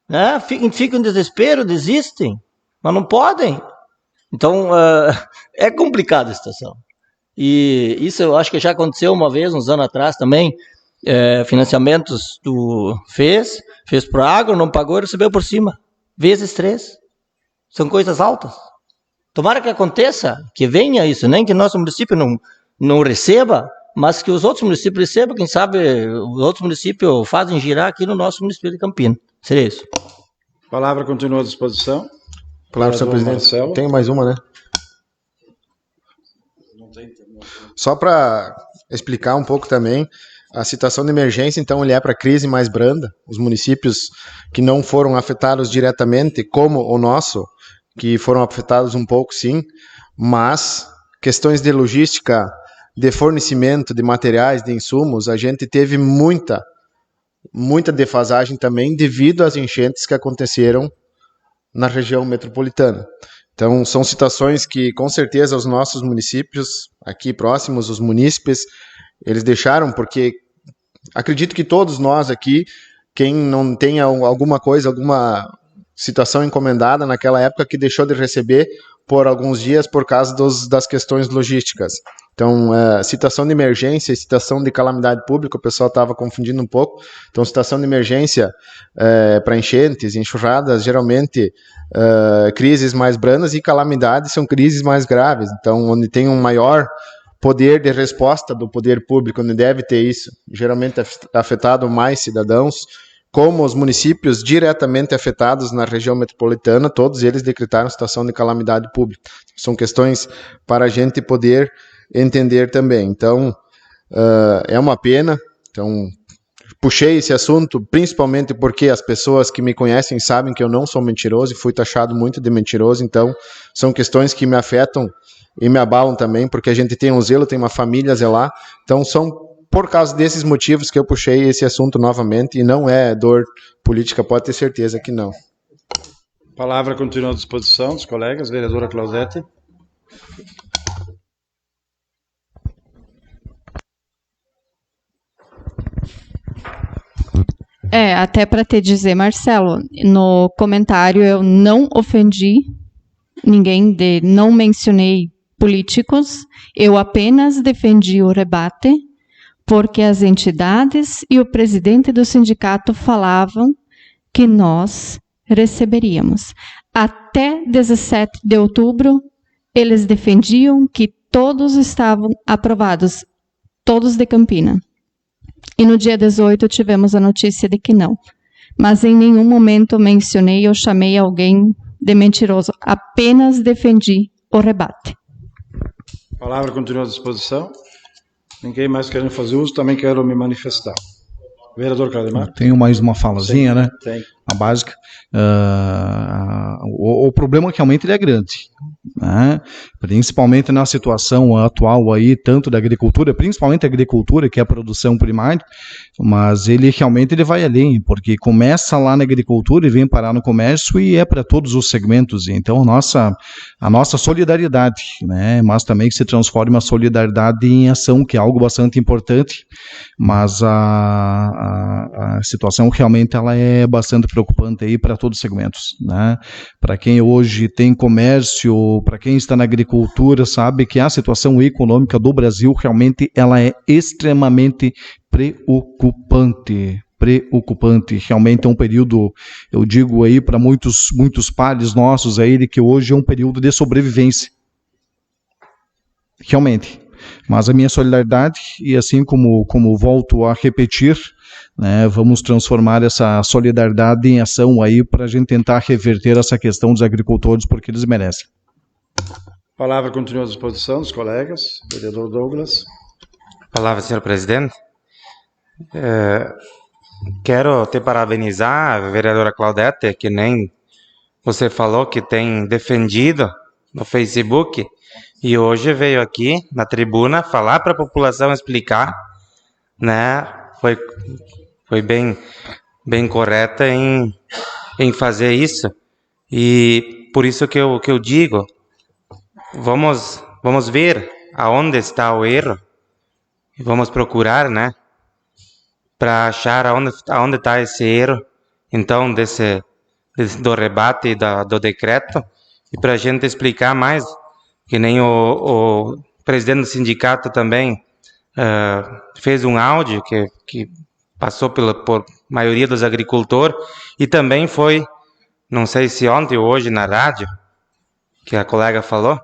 né? Ficam em desespero, desistem, mas não podem. Então é complicada a situação. E isso eu acho que já aconteceu uma vez, uns anos atrás também, financiamentos fez pro agro, não pagou e recebeu por cima, vezes 3. São coisas altas. Tomara que aconteça, que venha isso, nem que nosso município não receba, mas que os outros municípios recebam, quem sabe os outros municípios fazem girar aqui no nosso município de Campina. Seria isso. A palavra continua à disposição. Palavra, senhor presidente. Marcelo. Tem mais uma, né? Só para explicar um pouco também, a situação de emergência, então, ele é para crise mais branda. Os municípios que não foram afetados diretamente, como o nosso, que foram afetados um pouco, sim, mas questões de logística, de fornecimento de materiais, de insumos, a gente teve muita defasagem também devido às enchentes que aconteceram na região metropolitana. Então, são situações que, com certeza, os nossos municípios, aqui próximos, os munícipes, eles deixaram, porque acredito que todos nós aqui, quem não tenha alguma coisa, alguma situação encomendada naquela época que deixou de receber por alguns dias por causa das questões logísticas. Então, situação de emergência e situação de calamidade pública, o pessoal estava confundindo um pouco. Então, situação de emergência para enchentes, enxurradas, geralmente crises mais brandas, e calamidades são crises mais graves. Então, onde tem um maior poder de resposta do poder público, onde deve ter isso, geralmente afetado mais cidadãos, como os municípios diretamente afetados na região metropolitana, todos eles decretaram situação de calamidade pública. São questões para a gente poder entender também. Então, é uma pena. Então, puxei esse assunto principalmente porque as pessoas que me conhecem sabem que eu não sou mentiroso e fui taxado muito de mentiroso. Então, são questões que me afetam e me abalam também, porque a gente tem um zelo, tem uma família a zelar. Então, são por causa desses motivos que eu puxei esse assunto novamente, e não é dor política, pode ter certeza que não. A palavra continua à disposição dos colegas. Vereadora Claudete. Até para te dizer, Marcelo, no comentário eu não ofendi ninguém, não mencionei políticos, eu apenas defendi o rebate, porque as entidades e o presidente do sindicato falavam que nós receberíamos. Até 17 de outubro, eles defendiam que todos estavam aprovados, todos de Campina. E no dia 18 tivemos a notícia de que não. Mas em nenhum momento mencionei ou chamei alguém de mentiroso, apenas defendi o rebate. A palavra continua à disposição. Ninguém mais querendo fazer uso, também quero me manifestar. Vereador Claudemar. Tenho mais uma falazinha, Sim, né? Tem. A básica. O problema é que realmente ele é grande. né? Principalmente na situação atual aí, tanto da agricultura, principalmente a agricultura, que é a produção primária, mas ele realmente ele vai além, porque começa lá na agricultura e vem parar no comércio e é para todos os segmentos. Então a nossa solidariedade, né? Mas também que se transforma a solidariedade em ação, que é algo bastante importante, mas a situação realmente ela é bastante preocupante aí para todos os segmentos, né? Para quem hoje tem comércio, para quem está na agricultura, sabe que a situação econômica do Brasil realmente ela é extremamente preocupante. Realmente é um período, eu digo aí para muitos pares nossos aí, que hoje é um período de sobrevivência. Realmente. Mas a minha solidariedade, e assim como volto a repetir, né, vamos transformar essa solidariedade em ação aí para a gente tentar reverter essa questão dos agricultores, porque eles merecem. A palavra continua à disposição dos colegas. Vereador Douglas. Palavra, senhor presidente. Quero te parabenizar, a vereadora Claudete, que nem você falou que tem defendido no Facebook, e hoje veio aqui na tribuna falar para a população, explicar, né? Foi bem correta em fazer isso, e por isso que eu digo, vamos ver aonde está o erro, e vamos procurar, né? Para achar aonde está esse erro, então, do rebate e do decreto, e para a gente explicar mais, que nem o presidente do sindicato também fez um áudio que passou por maioria dos agricultores, e também foi, não sei se ontem ou hoje na rádio, que a colega falou,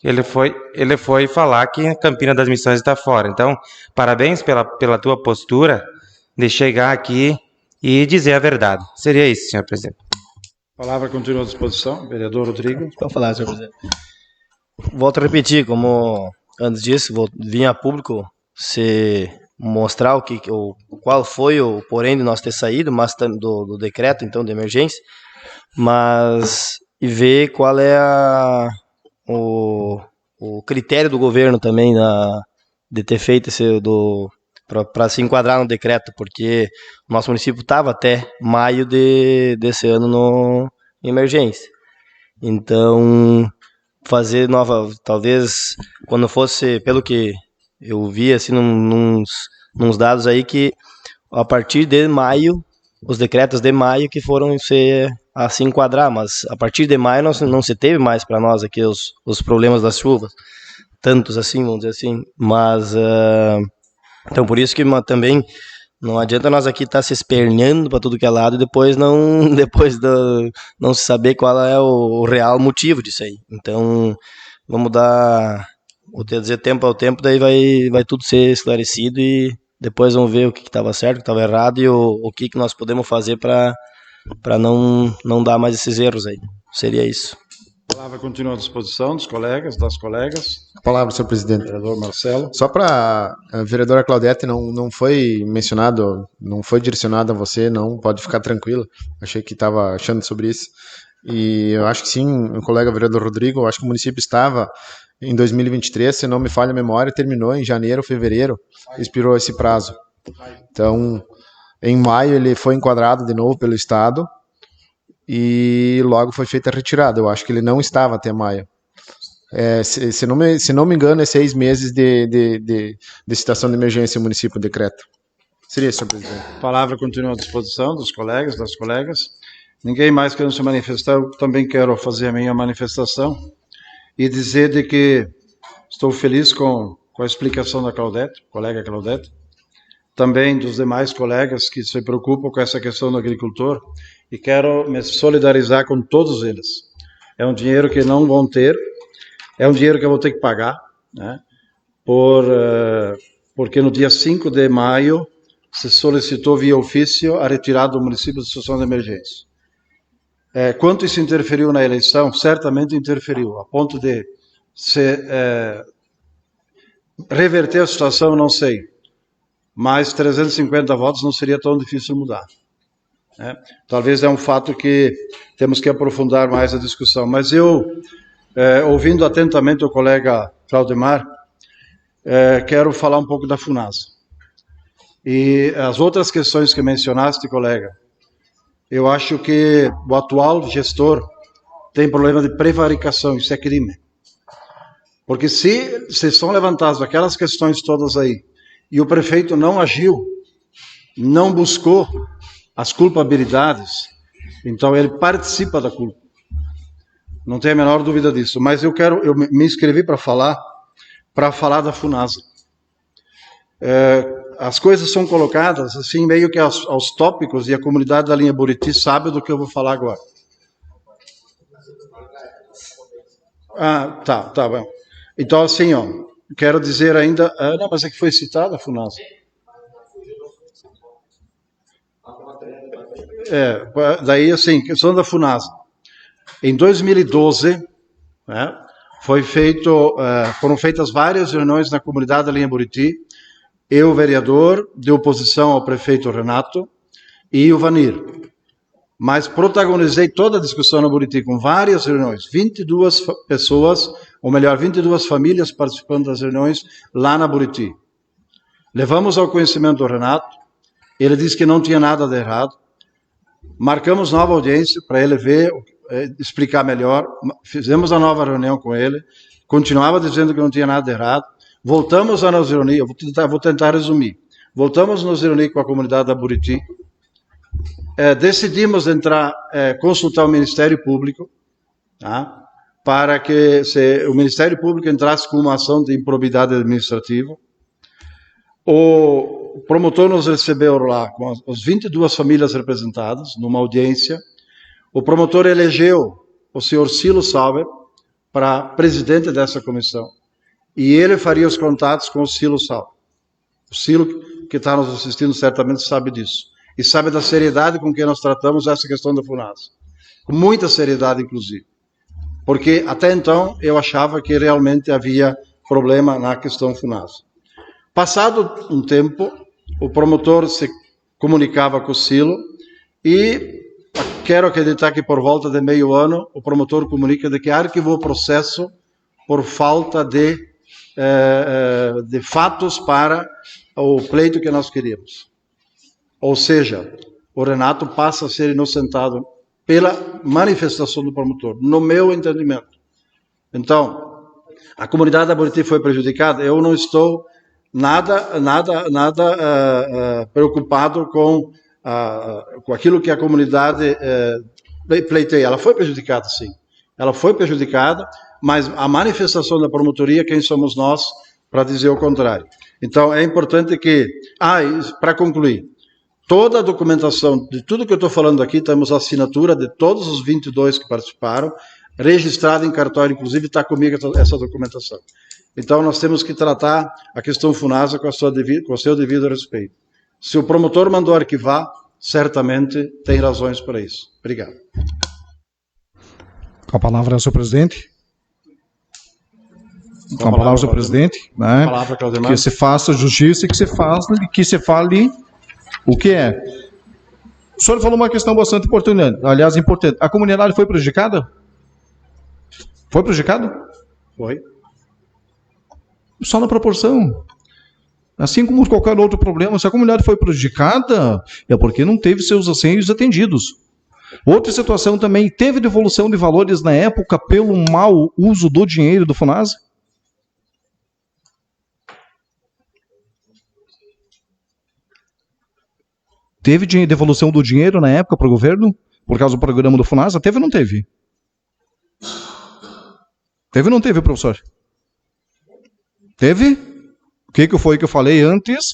ele foi falar que Campina das Missões está fora. Então, parabéns pela tua postura de chegar aqui e dizer a verdade. Seria isso, senhor presidente. A palavra continua à disposição. Vereador Rodrigo. Pode falar, senhor presidente. Volto a repetir, como antes disso, vou vir a público se mostrar qual foi o porém de nós ter saído, mas do decreto, então, de emergência, mas e ver qual é o critério do governo também de ter feito para se enquadrar no decreto, porque o nosso município estava até maio desse ano em emergência. Então, fazer talvez, quando fosse, pelo que eu vi, assim, nos dados aí, que a partir de maio, os decretos de maio que foram a se enquadrar, mas a partir de maio não se teve mais para nós aqui os problemas das chuvas, tantos assim, vamos dizer assim, mas... Então, por isso que também não adianta nós aqui estar se esperneando para tudo que é lado e depois não se saber qual é o real motivo disso aí. Então, vamos vou dizer tempo ao tempo, daí vai tudo ser esclarecido e depois vamos ver o que estava certo, o que estava errado e o que nós podemos fazer para não dar mais esses erros aí. Seria isso. A palavra continua à disposição dos colegas, das colegas. A palavra, senhor presidente. Vereador Marcelo. Só para a vereadora Claudete, não foi mencionado, não foi direcionado a você, não, pode ficar tranquila. Achei que estava achando sobre isso. E eu acho que sim, o colega vereador Rodrigo, eu acho que o município estava em 2023, se não me falha a memória, terminou em janeiro, fevereiro, expirou esse prazo. Então, em maio ele foi enquadrado de novo pelo Estado, e logo foi feita a retirada. Eu acho que ele não estava até maio. Se não me engano, é 6 meses de situação de emergência o município decreta. Seria isso, senhor presidente. A palavra continua à disposição dos colegas, das colegas. Ninguém mais querendo se manifestar, eu também quero fazer a minha manifestação e dizer de que estou feliz com a explicação da Claudete, colega Claudete, também dos demais colegas que se preocupam com essa questão do agricultor, e quero me solidarizar com todos eles. É um dinheiro que não vão ter, é um dinheiro que eu vou ter que pagar, né? Porque no dia 5 de maio se solicitou via ofício a retirada do município de situação de emergência. Quanto isso interferiu na eleição? Certamente interferiu, a ponto de reverter a situação, não sei, mas 350 votos não seria tão difícil mudar. Talvez é um fato que temos que aprofundar mais a discussão, mas eu ouvindo atentamente o colega Claudemar, quero falar um pouco da FUNASA. E as outras questões que mencionaste, colega, eu acho que o atual gestor tem problema de prevaricação, isso é crime. Porque se são levantadas aquelas questões todas aí, e o prefeito não agiu, não buscou as culpabilidades, então ele participa da culpa. Não tenho a menor dúvida disso. Mas eu me inscrevi para falar da FUNASA. As coisas são colocadas assim, meio que aos tópicos, e a comunidade da linha Buriti sabe do que eu vou falar agora. Tá bom. Então, assim, quero dizer ainda... não, mas é que foi citada a FUNASA. Daí, assim, questão da FUNASA. Em 2012, foram feitas várias reuniões na comunidade da linha Buriti, eu, vereador, de oposição ao prefeito Renato, e o Vanir. Mas protagonizei toda a discussão na Buriti, com várias reuniões, 22 pessoas, ou melhor, 22 famílias participando das reuniões lá na Buriti. Levamos ao conhecimento do Renato, ele disse que não tinha nada de errado, marcamos nova audiência para ele ver, explicar melhor, fizemos a nova reunião com ele, continuava dizendo que não tinha nada de errado, voltamos a nos reunir, vou tentar resumir, voltamos a nos reunir com a comunidade da Buriti, decidimos consultar o Ministério Público, para que o Ministério Público entrasse com uma ação de improbidade administrativa. O promotor nos recebeu lá com as 22 famílias representadas, numa audiência. O promotor elegeu o senhor Silo Sauber para presidente dessa comissão. E ele faria os contatos com o Silo Sauber. O Silo, que está nos assistindo, certamente sabe disso. E sabe da seriedade com que nós tratamos essa questão da FUNASA. Com muita seriedade, inclusive. Porque até então eu achava que realmente havia problema na questão FUNASA. Passado um tempo, o promotor se comunicava com o Silo e quero acreditar que por volta de meio ano o promotor comunica de que arquivou o processo por falta de fatos para o pleito que nós queríamos. Ou seja, o Renato passa a ser inocentado pela manifestação do promotor, no meu entendimento. Então, a comunidade da Buriti foi prejudicada. Eu não estou nada preocupado com aquilo que a comunidade pleiteia. Ela foi prejudicada, sim. Ela foi prejudicada, mas a manifestação da promotoria, quem somos nós para dizer o contrário? Então, é importante que... para concluir, toda a documentação de tudo que eu estou falando aqui, temos a assinatura de todos os 22 que participaram, registrada em cartório, inclusive está comigo essa documentação. Então, nós temos que tratar a questão FUNASA com o seu devido respeito. Se o promotor mandou arquivar, certamente tem razões para isso. Obrigado. Com a palavra, senhor presidente. Com a palavra, senhor presidente. Né? Que se faça justiça e que se fale o que é. O senhor falou uma questão bastante importante, aliás, importante. A comunidade foi prejudicada? Foi prejudicada? Foi. Só na proporção. Assim como qualquer outro problema, se a comunidade foi prejudicada, é porque não teve seus anseios atendidos. Outra situação também, teve devolução de valores na época pelo mau uso do dinheiro do FUNASA? Teve devolução do dinheiro na época para o governo? Por causa do programa do FUNASA? Teve ou não teve? Teve ou não teve, professor? Teve? O que foi que eu falei antes?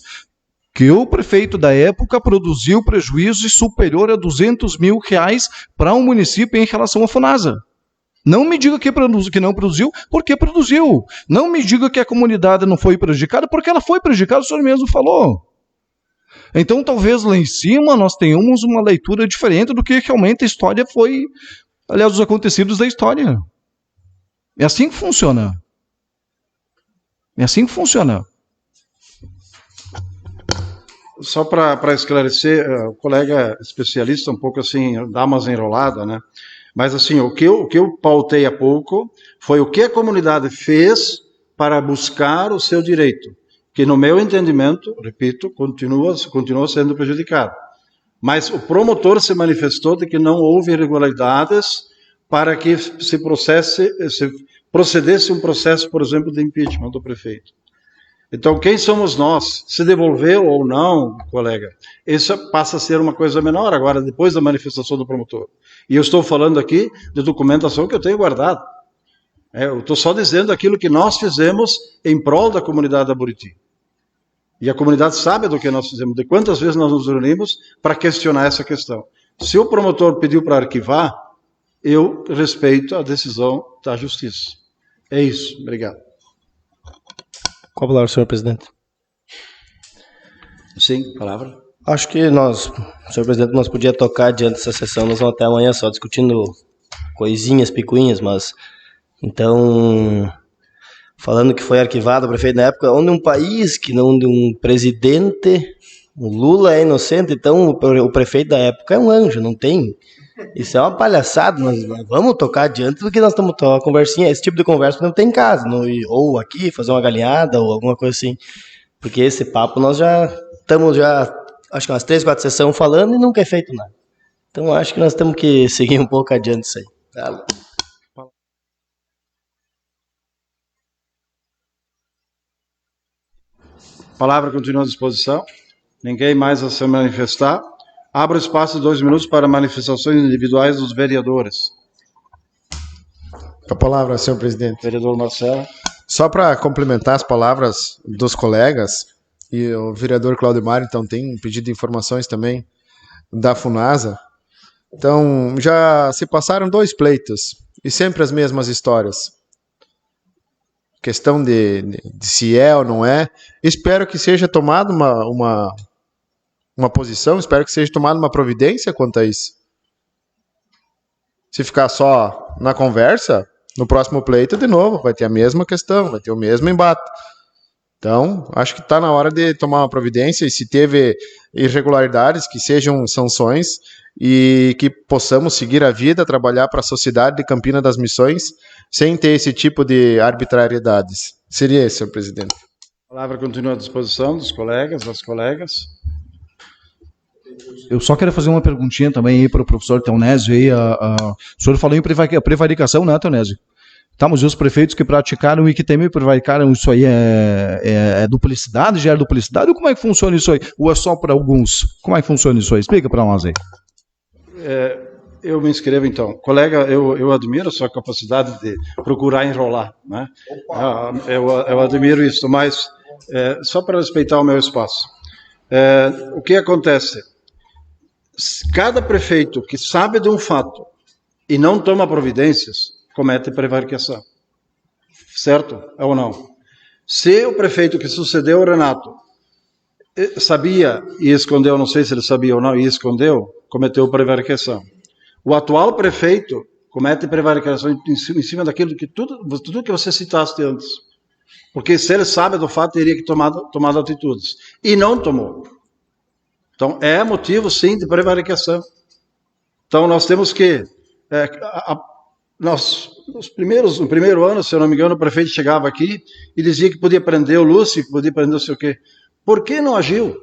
Que o prefeito da época produziu prejuízo superior a R$200 mil para um município em relação à FUNASA. Não me diga que não produziu, porque produziu. Não me diga que a comunidade não foi prejudicada, porque ela foi prejudicada, o senhor mesmo falou. Então, talvez lá em cima nós tenhamos uma leitura diferente do que realmente a história foi, aliás, os acontecidos da história. É assim que funciona. É assim que funciona. Só para esclarecer, o colega especialista um pouco assim, dá umas enroladas, né? Mas, assim, o que eu pautei há pouco foi o que a comunidade fez para buscar o seu direito, que, no meu entendimento, repito, continua sendo prejudicado. Mas o promotor se manifestou de que não houve irregularidades para que se procedesse um processo, por exemplo, de impeachment do prefeito. Então, quem somos nós? Se devolveu ou não, colega, isso passa a ser uma coisa menor agora, depois da manifestação do promotor. E eu estou falando aqui de documentação que eu tenho guardado. Eu estou só dizendo aquilo que nós fizemos em prol da comunidade da Buriti. E a comunidade sabe do que nós fizemos, de quantas vezes nós nos reunimos para questionar essa questão. Se o promotor pediu para arquivar, eu respeito a decisão da justiça. É isso. Obrigado. Qual a palavra, senhor presidente? Sim, palavra. Acho que senhor presidente, nós podíamos tocar diante dessa sessão, nós vamos até amanhã só discutindo coisinhas, picuinhas, mas, então, falando que foi arquivado o prefeito na época, onde um país que não de um presidente, o Lula é inocente, então o prefeito da época é um anjo, não tem... Isso é uma palhaçada, nós vamos tocar adiante do que nós estamos tocando, conversinha, esse tipo de conversa não tem em casa, ou aqui, fazer uma galinhada, ou alguma coisa assim, porque esse papo nós já estamos, acho que umas 3, 4 sessões falando e nunca é feito nada. Então acho que nós temos que seguir um pouco adiante isso aí. A palavra continua à disposição. Ninguém mais a se manifestar. Abro espaço de 2 minutos para manifestações individuais dos vereadores. Com a palavra, senhor presidente. Vereador Marcelo. Só para complementar as palavras dos colegas, e o vereador Claudemar, então, tem um pedido de informações também da FUNASA. Então, já se passaram 2 pleitos, e sempre as mesmas histórias. Questão de se é ou não é. Espero que seja tomada uma posição, espero que seja tomada uma providência quanto a isso. Se ficar só na conversa, no próximo pleito, de novo, vai ter a mesma questão, vai ter o mesmo embate. Então, acho que está na hora de tomar uma providência, e se teve irregularidades, que sejam sanções, e que possamos seguir a vida, trabalhar para a sociedade de Campina das Missões, sem ter esse tipo de arbitrariedades. Seria esse, senhor presidente. A palavra continua à disposição dos colegas, das colegas. Eu só quero fazer uma perguntinha também aí para o professor Teonésio. O senhor falou em prevaricação, né, Teonésio? Tá, mas os prefeitos que praticaram e que também prevaricaram, isso aí é duplicidade, gera duplicidade? Ou como é que funciona isso aí? Ou é só para alguns? Como é que funciona isso aí? Explica para nós aí. Eu me inscrevo, então. Colega, eu admiro a sua capacidade de procurar enrolar, né? Eu admiro isso, mas só para respeitar o meu espaço. O que acontece? Cada prefeito que sabe de um fato e não toma providências, comete prevaricação. Certo? É ou não? Se o prefeito que sucedeu o Renato sabia e escondeu, não sei se ele sabia ou não, e escondeu, cometeu prevaricação. O atual prefeito comete prevaricação em cima daquilo que tudo que você citaste antes. Porque se ele sabe do fato, teria que tomar atitudes. E não tomou. Então, é motivo, sim, de prevaricação. Então, nós temos que... no primeiro ano, se eu não me engano, o prefeito chegava aqui e dizia que podia prender o Lúcio, que podia prender não sei o quê. Por que não agiu?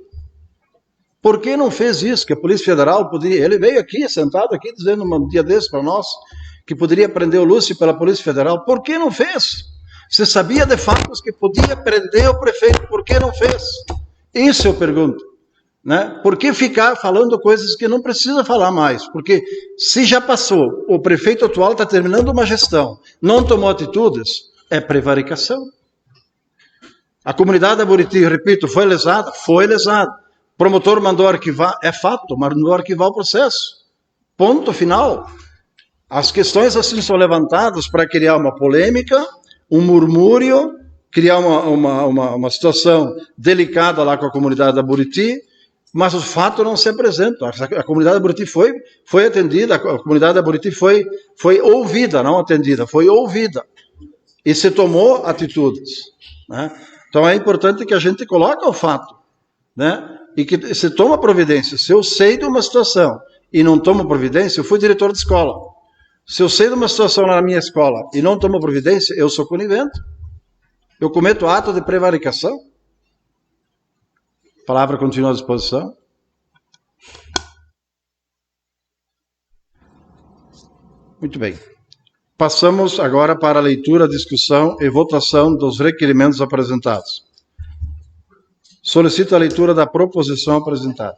Por que não fez isso? Que a Polícia Federal poderia... Ele veio aqui, sentado aqui, dizendo um dia desses para nós, que poderia prender o Lúcio pela Polícia Federal. Por que não fez? Você sabia de fatos que podia prender o prefeito, por que não fez? Isso eu pergunto. Né? Por que ficar falando coisas que não precisa falar mais? Porque se já passou, o prefeito atual está terminando uma gestão, não tomou atitudes, é prevaricação. A comunidade da Buriti, repito, foi lesada? Foi lesada. O promotor mandou arquivar, é fato, mandou arquivar o processo. Ponto final. As questões assim são levantadas para criar uma polêmica, um murmúrio, criar uma situação delicada lá com a comunidade da Buriti, mas o fato não se apresenta. A comunidade da Buriti foi atendida, a comunidade da Buriti foi ouvida, não atendida, foi ouvida. E se tomou atitudes. Né? Então é importante que a gente coloque o fato, né? E que se toma providência. Se eu sei de uma situação e não tomo providência, eu fui diretor de escola. Se eu sei de uma situação na minha escola e não tomo providência, eu sou conivente. Eu cometo ato de prevaricação. A palavra continua à disposição. Muito bem. Passamos agora para a leitura, discussão e votação dos requerimentos apresentados. Solicito a leitura da proposição apresentada.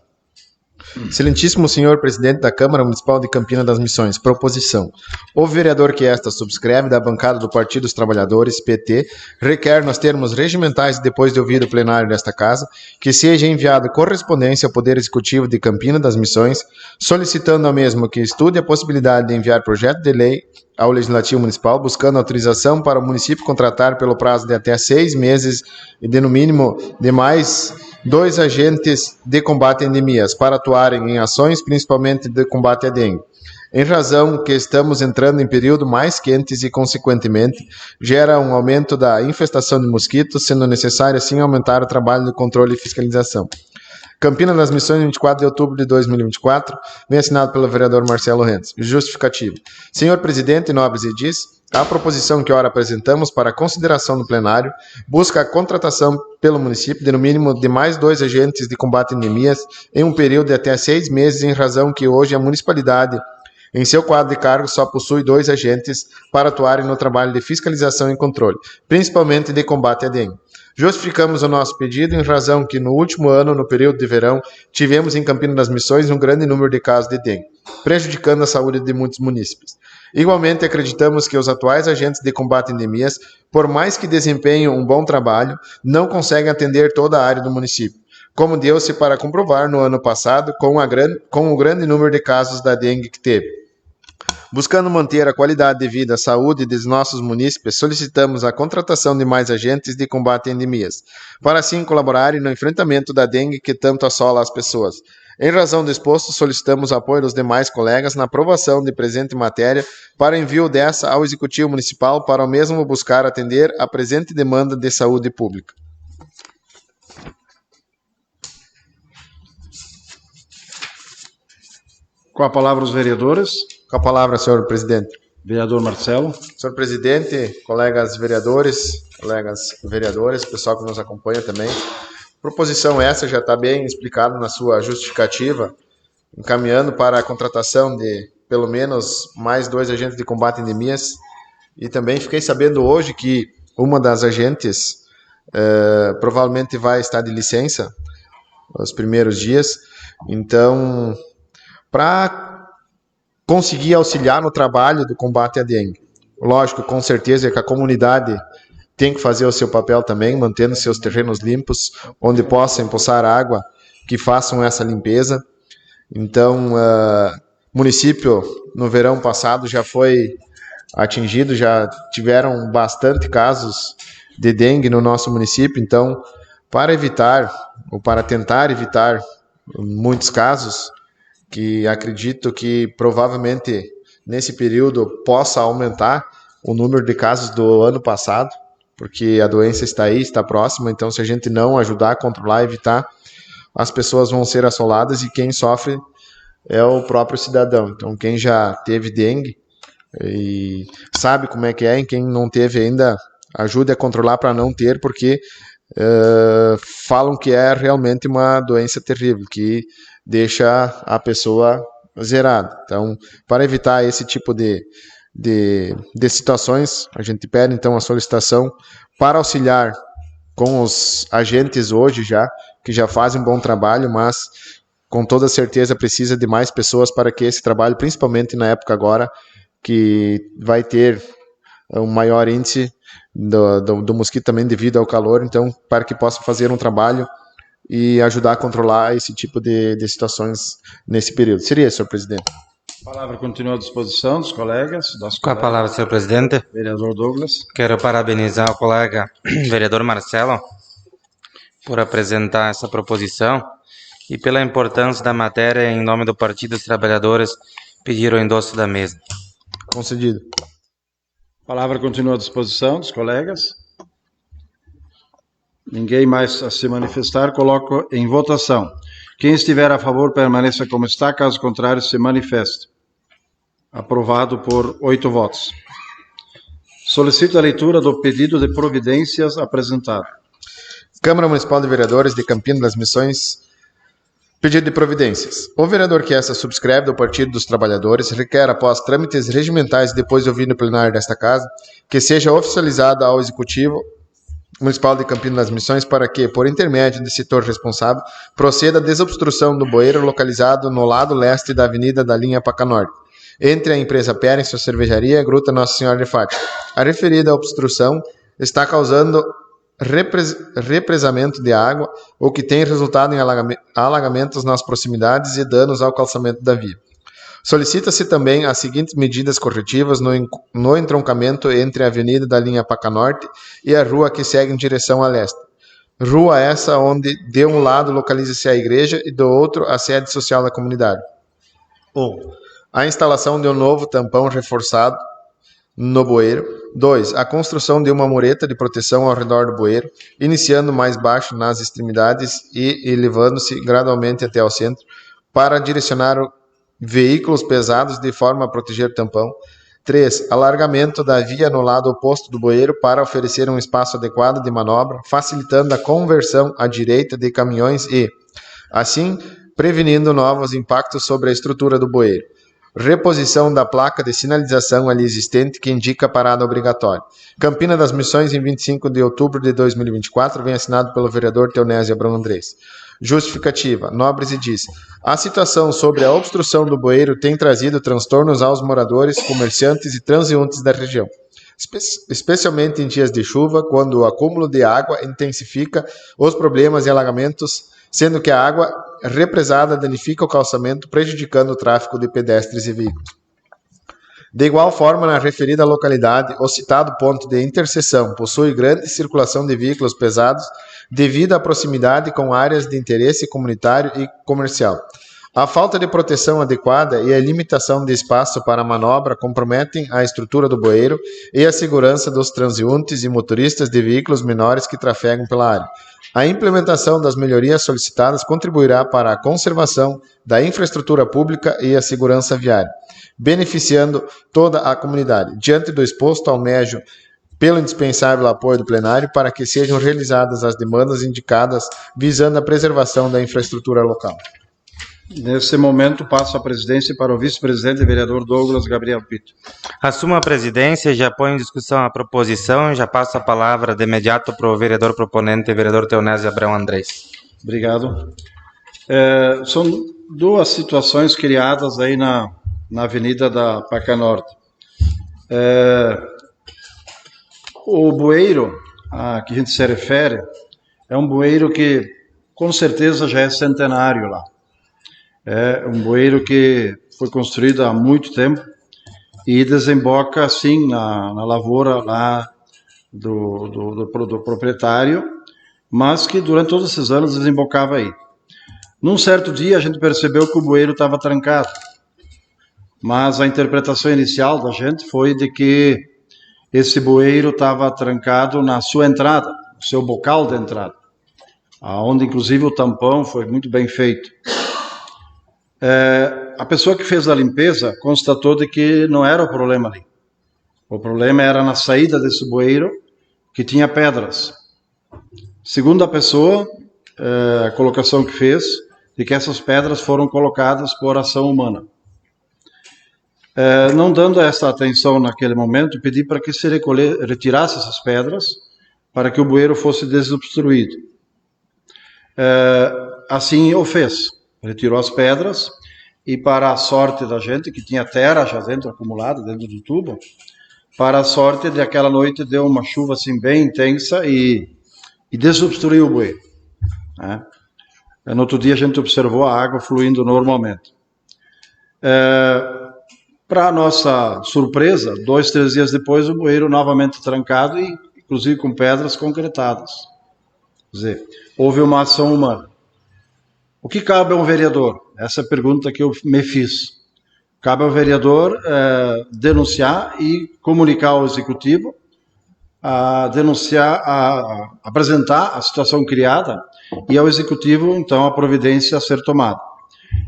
Excelentíssimo senhor presidente da Câmara Municipal de Campina das Missões, proposição. O vereador que esta subscreve da bancada do Partido dos Trabalhadores, PT, requer nos termos regimentais, depois de ouvido o plenário desta casa, que seja enviado correspondência ao Poder Executivo de Campina das Missões, solicitando ao mesmo que estude a possibilidade de enviar projeto de lei ao Legislativo Municipal, buscando autorização para o município contratar pelo prazo de até 6 meses e de no mínimo de mais 2 agentes de combate a endemias para atuarem em ações principalmente de combate à dengue. Em razão que estamos entrando em período mais quentes e, consequentemente, gera um aumento da infestação de mosquitos, sendo necessário assim aumentar o trabalho de controle e fiscalização. Campina das Missões, 24 de outubro de 2024, vem assinado pelo vereador Marcelo Renz. Justificativo. Senhor presidente, nobres edis, a proposição que ora apresentamos para consideração do plenário busca a contratação pelo município de no mínimo de mais 2 agentes de combate a endemias em um período de até 6 meses, em razão que hoje a municipalidade, em seu quadro de cargos, só possui 2 agentes para atuarem no trabalho de fiscalização e controle, principalmente de combate à dengue. Justificamos o nosso pedido em razão que no último ano, no período de verão, tivemos em Campina das Missões um grande número de casos de dengue, prejudicando a saúde de muitos munícipes. Igualmente, acreditamos que os atuais agentes de combate a endemias, por mais que desempenhem um bom trabalho, não conseguem atender toda a área do município, como deu-se para comprovar no ano passado com o grande número de casos da dengue que teve. Buscando manter a qualidade de vida e a saúde dos nossos munícipes, solicitamos a contratação de mais agentes de combate a endemias, para assim colaborarem no enfrentamento da dengue que tanto assola as pessoas. Em razão do exposto, solicitamos o apoio dos demais colegas na aprovação de presente matéria para envio dessa ao Executivo Municipal para o mesmo buscar atender a presente demanda de saúde pública. Com a palavra os vereadores. Com a palavra, senhor presidente. Vereador Marcelo. Senhor presidente, colegas vereadores, pessoal que nos acompanha também. Proposição essa já está bem explicada na sua justificativa, encaminhando para a contratação de pelo menos mais 2 agentes de combate a endemias. E também fiquei sabendo hoje que uma das agentes provavelmente vai estar de licença os primeiros dias. Então, para conseguir auxiliar no trabalho do combate à dengue. Lógico, com certeza que a comunidade tem que fazer o seu papel também, mantendo seus terrenos limpos, onde possam empoçar água, que façam essa limpeza. Então, o município, no verão passado, já foi atingido, já tiveram bastante casos de dengue no nosso município. Então, para evitar, ou para tentar evitar muitos casos, que acredito que provavelmente nesse período possa aumentar o número de casos do ano passado, porque a doença está aí, está próxima, então se a gente não ajudar a controlar, evitar, as pessoas vão ser assoladas e quem sofre é o próprio cidadão. Então quem já teve dengue e sabe como é que é, e quem não teve ainda, ajude a controlar para não ter, porque falam que é realmente uma doença terrível, que deixa a pessoa zerada. Então, para evitar esse tipo de situações, a gente pede então a solicitação para auxiliar com os agentes hoje já, que já fazem um bom trabalho, mas com toda certeza precisa de mais pessoas para que esse trabalho, principalmente na época agora, que vai ter um maior índice do mosquito também devido ao calor, então para que possa fazer um trabalho e ajudar a controlar esse tipo de situações nesse período. Seria isso, senhor presidente. A palavra continua à disposição dos colegas. Com a palavra, senhor presidente. Vereador Douglas. Quero parabenizar o colega vereador Marcelo por apresentar essa proposição e pela importância da matéria. Em nome do Partido dos Trabalhadores, pedir o endosso da mesma. Concedido. A palavra continua à disposição dos colegas. Ninguém mais a se manifestar, coloco em votação. Quem estiver a favor, permaneça como está, caso contrário, se manifeste. Aprovado por 8 votos. Solicito a leitura do pedido de providências apresentado. Câmara Municipal de Vereadores de Campina das Missões. Pedido de providências. O vereador que essa subscreve do Partido dos Trabalhadores requer, após trâmites regimentais e depois de ouvir no plenário desta Casa, que seja oficializado ao Executivo Municipal de Campina das Missões para que, por intermédio de setor responsável, proceda a desobstrução do bueiro localizado no lado leste da Avenida da Linha Paca Norte, entre a empresa Pera e sua cervejaria e a Gruta Nossa Senhora de Fátima. A referida obstrução está causando represamento de água, o que tem resultado em alagamentos nas proximidades e danos ao calçamento da via. Solicita-se também as seguintes medidas corretivas no entroncamento entre a Avenida da Linha Paca Norte e a rua que segue em direção a leste. Rua essa onde de um lado localiza-se a igreja e do outro a sede social da comunidade. 1. A instalação de um novo tampão reforçado no bueiro. 2. A construção de uma mureta de proteção ao redor do bueiro, iniciando mais baixo nas extremidades e elevando-se gradualmente até o centro, para direcionar veículos pesados de forma a proteger o tampão. 3. Alargamento da via no lado oposto do bueiro para oferecer um espaço adequado de manobra, facilitando a conversão à direita de caminhões e, assim, prevenindo novos impactos sobre a estrutura do bueiro. Reposição da placa de sinalização ali existente que indica parada obrigatória. Campina das Missões, em 25 de outubro de 2024, vem assinado pelo vereador Teonésio Abrão Andrés. Justificativa. Nobres e diz: a situação sobre a obstrução do bueiro tem trazido transtornos aos moradores, comerciantes e transeuntes da região, especialmente em dias de chuva, quando o acúmulo de água intensifica os problemas e alagamentos, sendo que a água represada danifica o calçamento, prejudicando o tráfego de pedestres e veículos. De igual forma, na referida localidade, o citado ponto de interseção possui grande circulação de veículos pesados devido à proximidade com áreas de interesse comunitário e comercial. A falta de proteção adequada e a limitação de espaço para a manobra comprometem a estrutura do bueiro e a segurança dos transeuntes e motoristas de veículos menores que trafegam pela área. A implementação das melhorias solicitadas contribuirá para a conservação da infraestrutura pública e a segurança viária, beneficiando toda a comunidade. Diante do exposto, almejo pelo indispensável apoio do plenário para que sejam realizadas as demandas indicadas visando a preservação da infraestrutura local. Nesse momento, passo a presidência para o vice-presidente vereador Douglas Gabriel Pito. Assumo a presidência, já ponho em discussão a proposição e já passo a palavra de imediato para o vereador proponente, vereador Teonésio Abrão Andrés. Obrigado. São duas situações criadas aí na Avenida da Paca Norte. O bueiro a que a gente se refere é um bueiro que com certeza já é centenário lá. É um bueiro que foi construído há muito tempo e desemboca assim na lavoura lá do proprietário, mas que durante todos esses anos desembocava aí. Num certo dia a gente percebeu que o bueiro estava trancado, mas a interpretação inicial da gente foi de que esse bueiro estava trancado na sua entrada, no seu bocal de entrada, onde inclusive o tampão foi muito bem feito. A pessoa que fez a limpeza constatou de que não era o problema ali. O problema era na saída desse bueiro, que tinha pedras. Segundo a pessoa, a colocação que fez, de que essas pedras foram colocadas por ação humana. Não dando essa atenção naquele momento, pedi para que se retirasse essas pedras, para que o bueiro fosse desobstruído. Assim o fez. Retirou as pedras e, para a sorte da gente, que tinha terra já dentro, acumulada dentro do tubo, para a sorte de aquela noite deu uma chuva assim bem intensa e desobstruiu o bueiro. No outro dia a gente observou a água fluindo normalmente. Para nossa surpresa, 2, 3 dias depois, o bueiro novamente trancado e, inclusive, com pedras concretadas. Quer dizer, houve uma ação humana. O que cabe a um vereador? Essa é a pergunta que eu me fiz. Cabe ao vereador denunciar e comunicar ao executivo, apresentar a situação criada e ao executivo, então, a providência a ser tomada.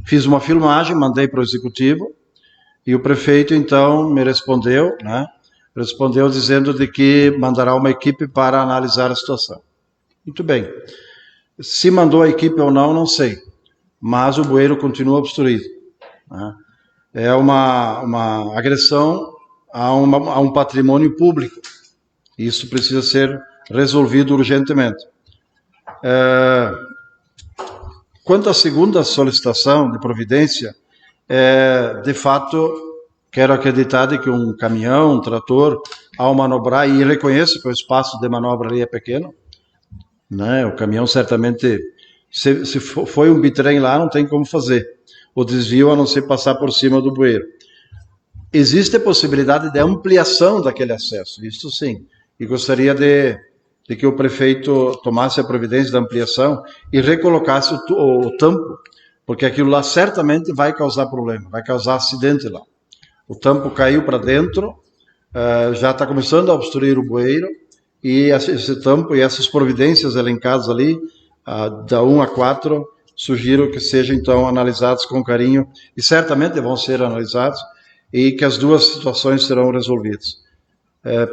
Fiz uma filmagem, mandei para o executivo, E o prefeito, então, me respondeu, né? Respondeu dizendo de que mandará uma equipe para analisar a situação. Muito bem. Se mandou a equipe ou não, não sei. Mas o bueiro continua obstruído, né? É uma agressão a um patrimônio público. Isso precisa ser resolvido urgentemente. Quanto à segunda solicitação de providência, de fato, quero acreditar de que um caminhão, um trator, ao manobrar, e reconheço que o espaço de manobra ali é pequeno, né? O caminhão certamente, se foi um bitrem lá, não tem como fazer o desvio a não ser passar por cima do bueiro. Existe a possibilidade de ampliação daquele acesso, isso sim, e gostaria de que o prefeito tomasse a providência da ampliação e recolocasse o tampo, porque aquilo lá certamente vai causar problema, vai causar acidente lá. O tampo caiu para dentro, já está começando a obstruir o bueiro, e esse tampo e essas providências elencadas ali, da 1 a 4, sugiro que sejam então analisados com carinho, e certamente vão ser analisados, e que as duas situações serão resolvidas.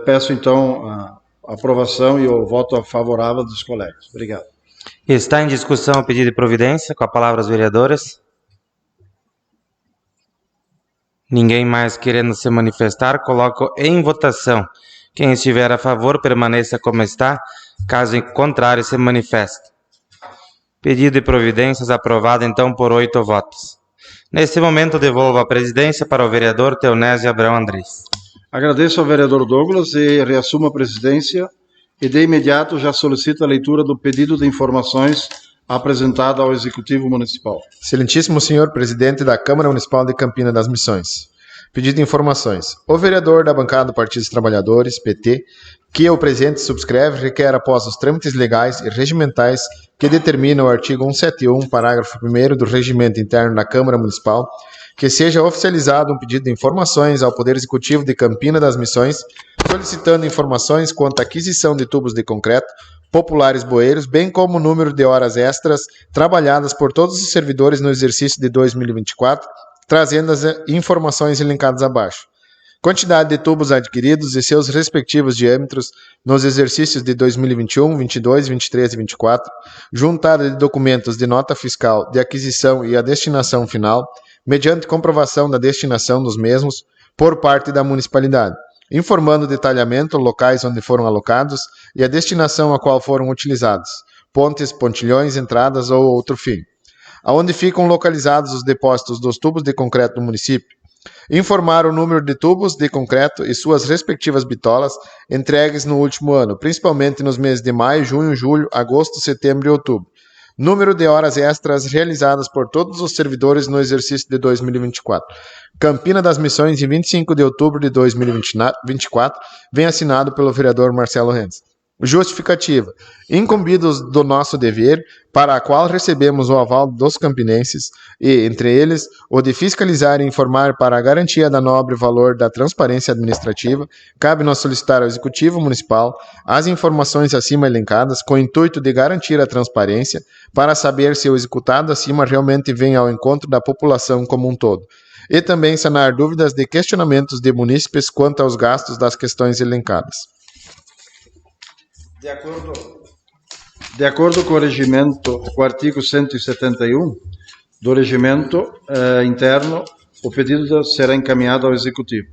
Peço então a aprovação e o voto favorável dos colegas. Obrigado. Está em discussão o pedido de providência. Com a palavra as vereadoras. Ninguém mais querendo se manifestar, coloco em votação. Quem estiver a favor, permaneça como está. Caso contrário, se manifeste. Pedido de providências aprovado, então, por 8 votos. Nesse momento, devolvo a presidência para o vereador Teonésio Abrão Andrés. Agradeço ao vereador Douglas e reassumo a presidência e de imediato já solicito a leitura do pedido de informações apresentado ao Executivo Municipal. Excelentíssimo senhor presidente da Câmara Municipal de Campina das Missões. Pedido de informações. O vereador da bancada do Partido dos Trabalhadores, PT, que o presente subscreve, requer, após os trâmites legais e regimentais que determina o artigo 171, parágrafo 1º do Regimento Interno da Câmara Municipal, que seja oficializado um pedido de informações ao Poder Executivo de Campina das Missões, solicitando informações quanto à aquisição de tubos de concreto, populares bueiros, bem como o número de horas extras trabalhadas por todos os servidores no exercício de 2024, trazendo as informações elencadas abaixo. Quantidade de tubos adquiridos e seus respectivos diâmetros nos exercícios de 2021, 22, 23 e 24, juntada de documentos de nota fiscal de aquisição e a destinação final, mediante comprovação da destinação dos mesmos por parte da municipalidade, informando o detalhamento, locais onde foram alocados e a destinação a qual foram utilizados, pontes, pontilhões, entradas ou outro fim. Aonde ficam localizados os depósitos dos tubos de concreto do município. Informar o número de tubos de concreto e suas respectivas bitolas entregues no último ano, principalmente nos meses de maio, junho, julho, agosto, setembro e outubro. Número de horas extras realizadas por todos os servidores no exercício de 2024. Campina das Missões, em 25 de outubro de 2024, vem assinado pelo vereador Marcelo Renz. Justificativa. Incumbidos do nosso dever, para a qual recebemos o aval dos campinenses, e, entre eles, o de fiscalizar e informar para a garantia da nobre valor da transparência administrativa, cabe-nos solicitar ao Executivo Municipal as informações acima elencadas com o intuito de garantir a transparência, para saber se o executado acima realmente vem ao encontro da população como um todo, e também sanar dúvidas de questionamentos de munícipes quanto aos gastos das questões elencadas. De acordo com o regimento, com o artigo 171 do regimento interno, o pedido será encaminhado ao Executivo.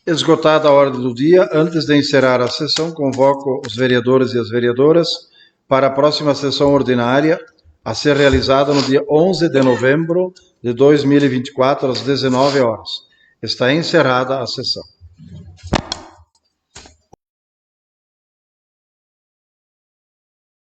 Esgotada a ordem do dia, antes de encerrar a sessão, convoco os vereadores e as vereadoras para a próxima sessão ordinária, a ser realizada no dia 11 de novembro de 2024, às 19 horas. Está encerrada a sessão.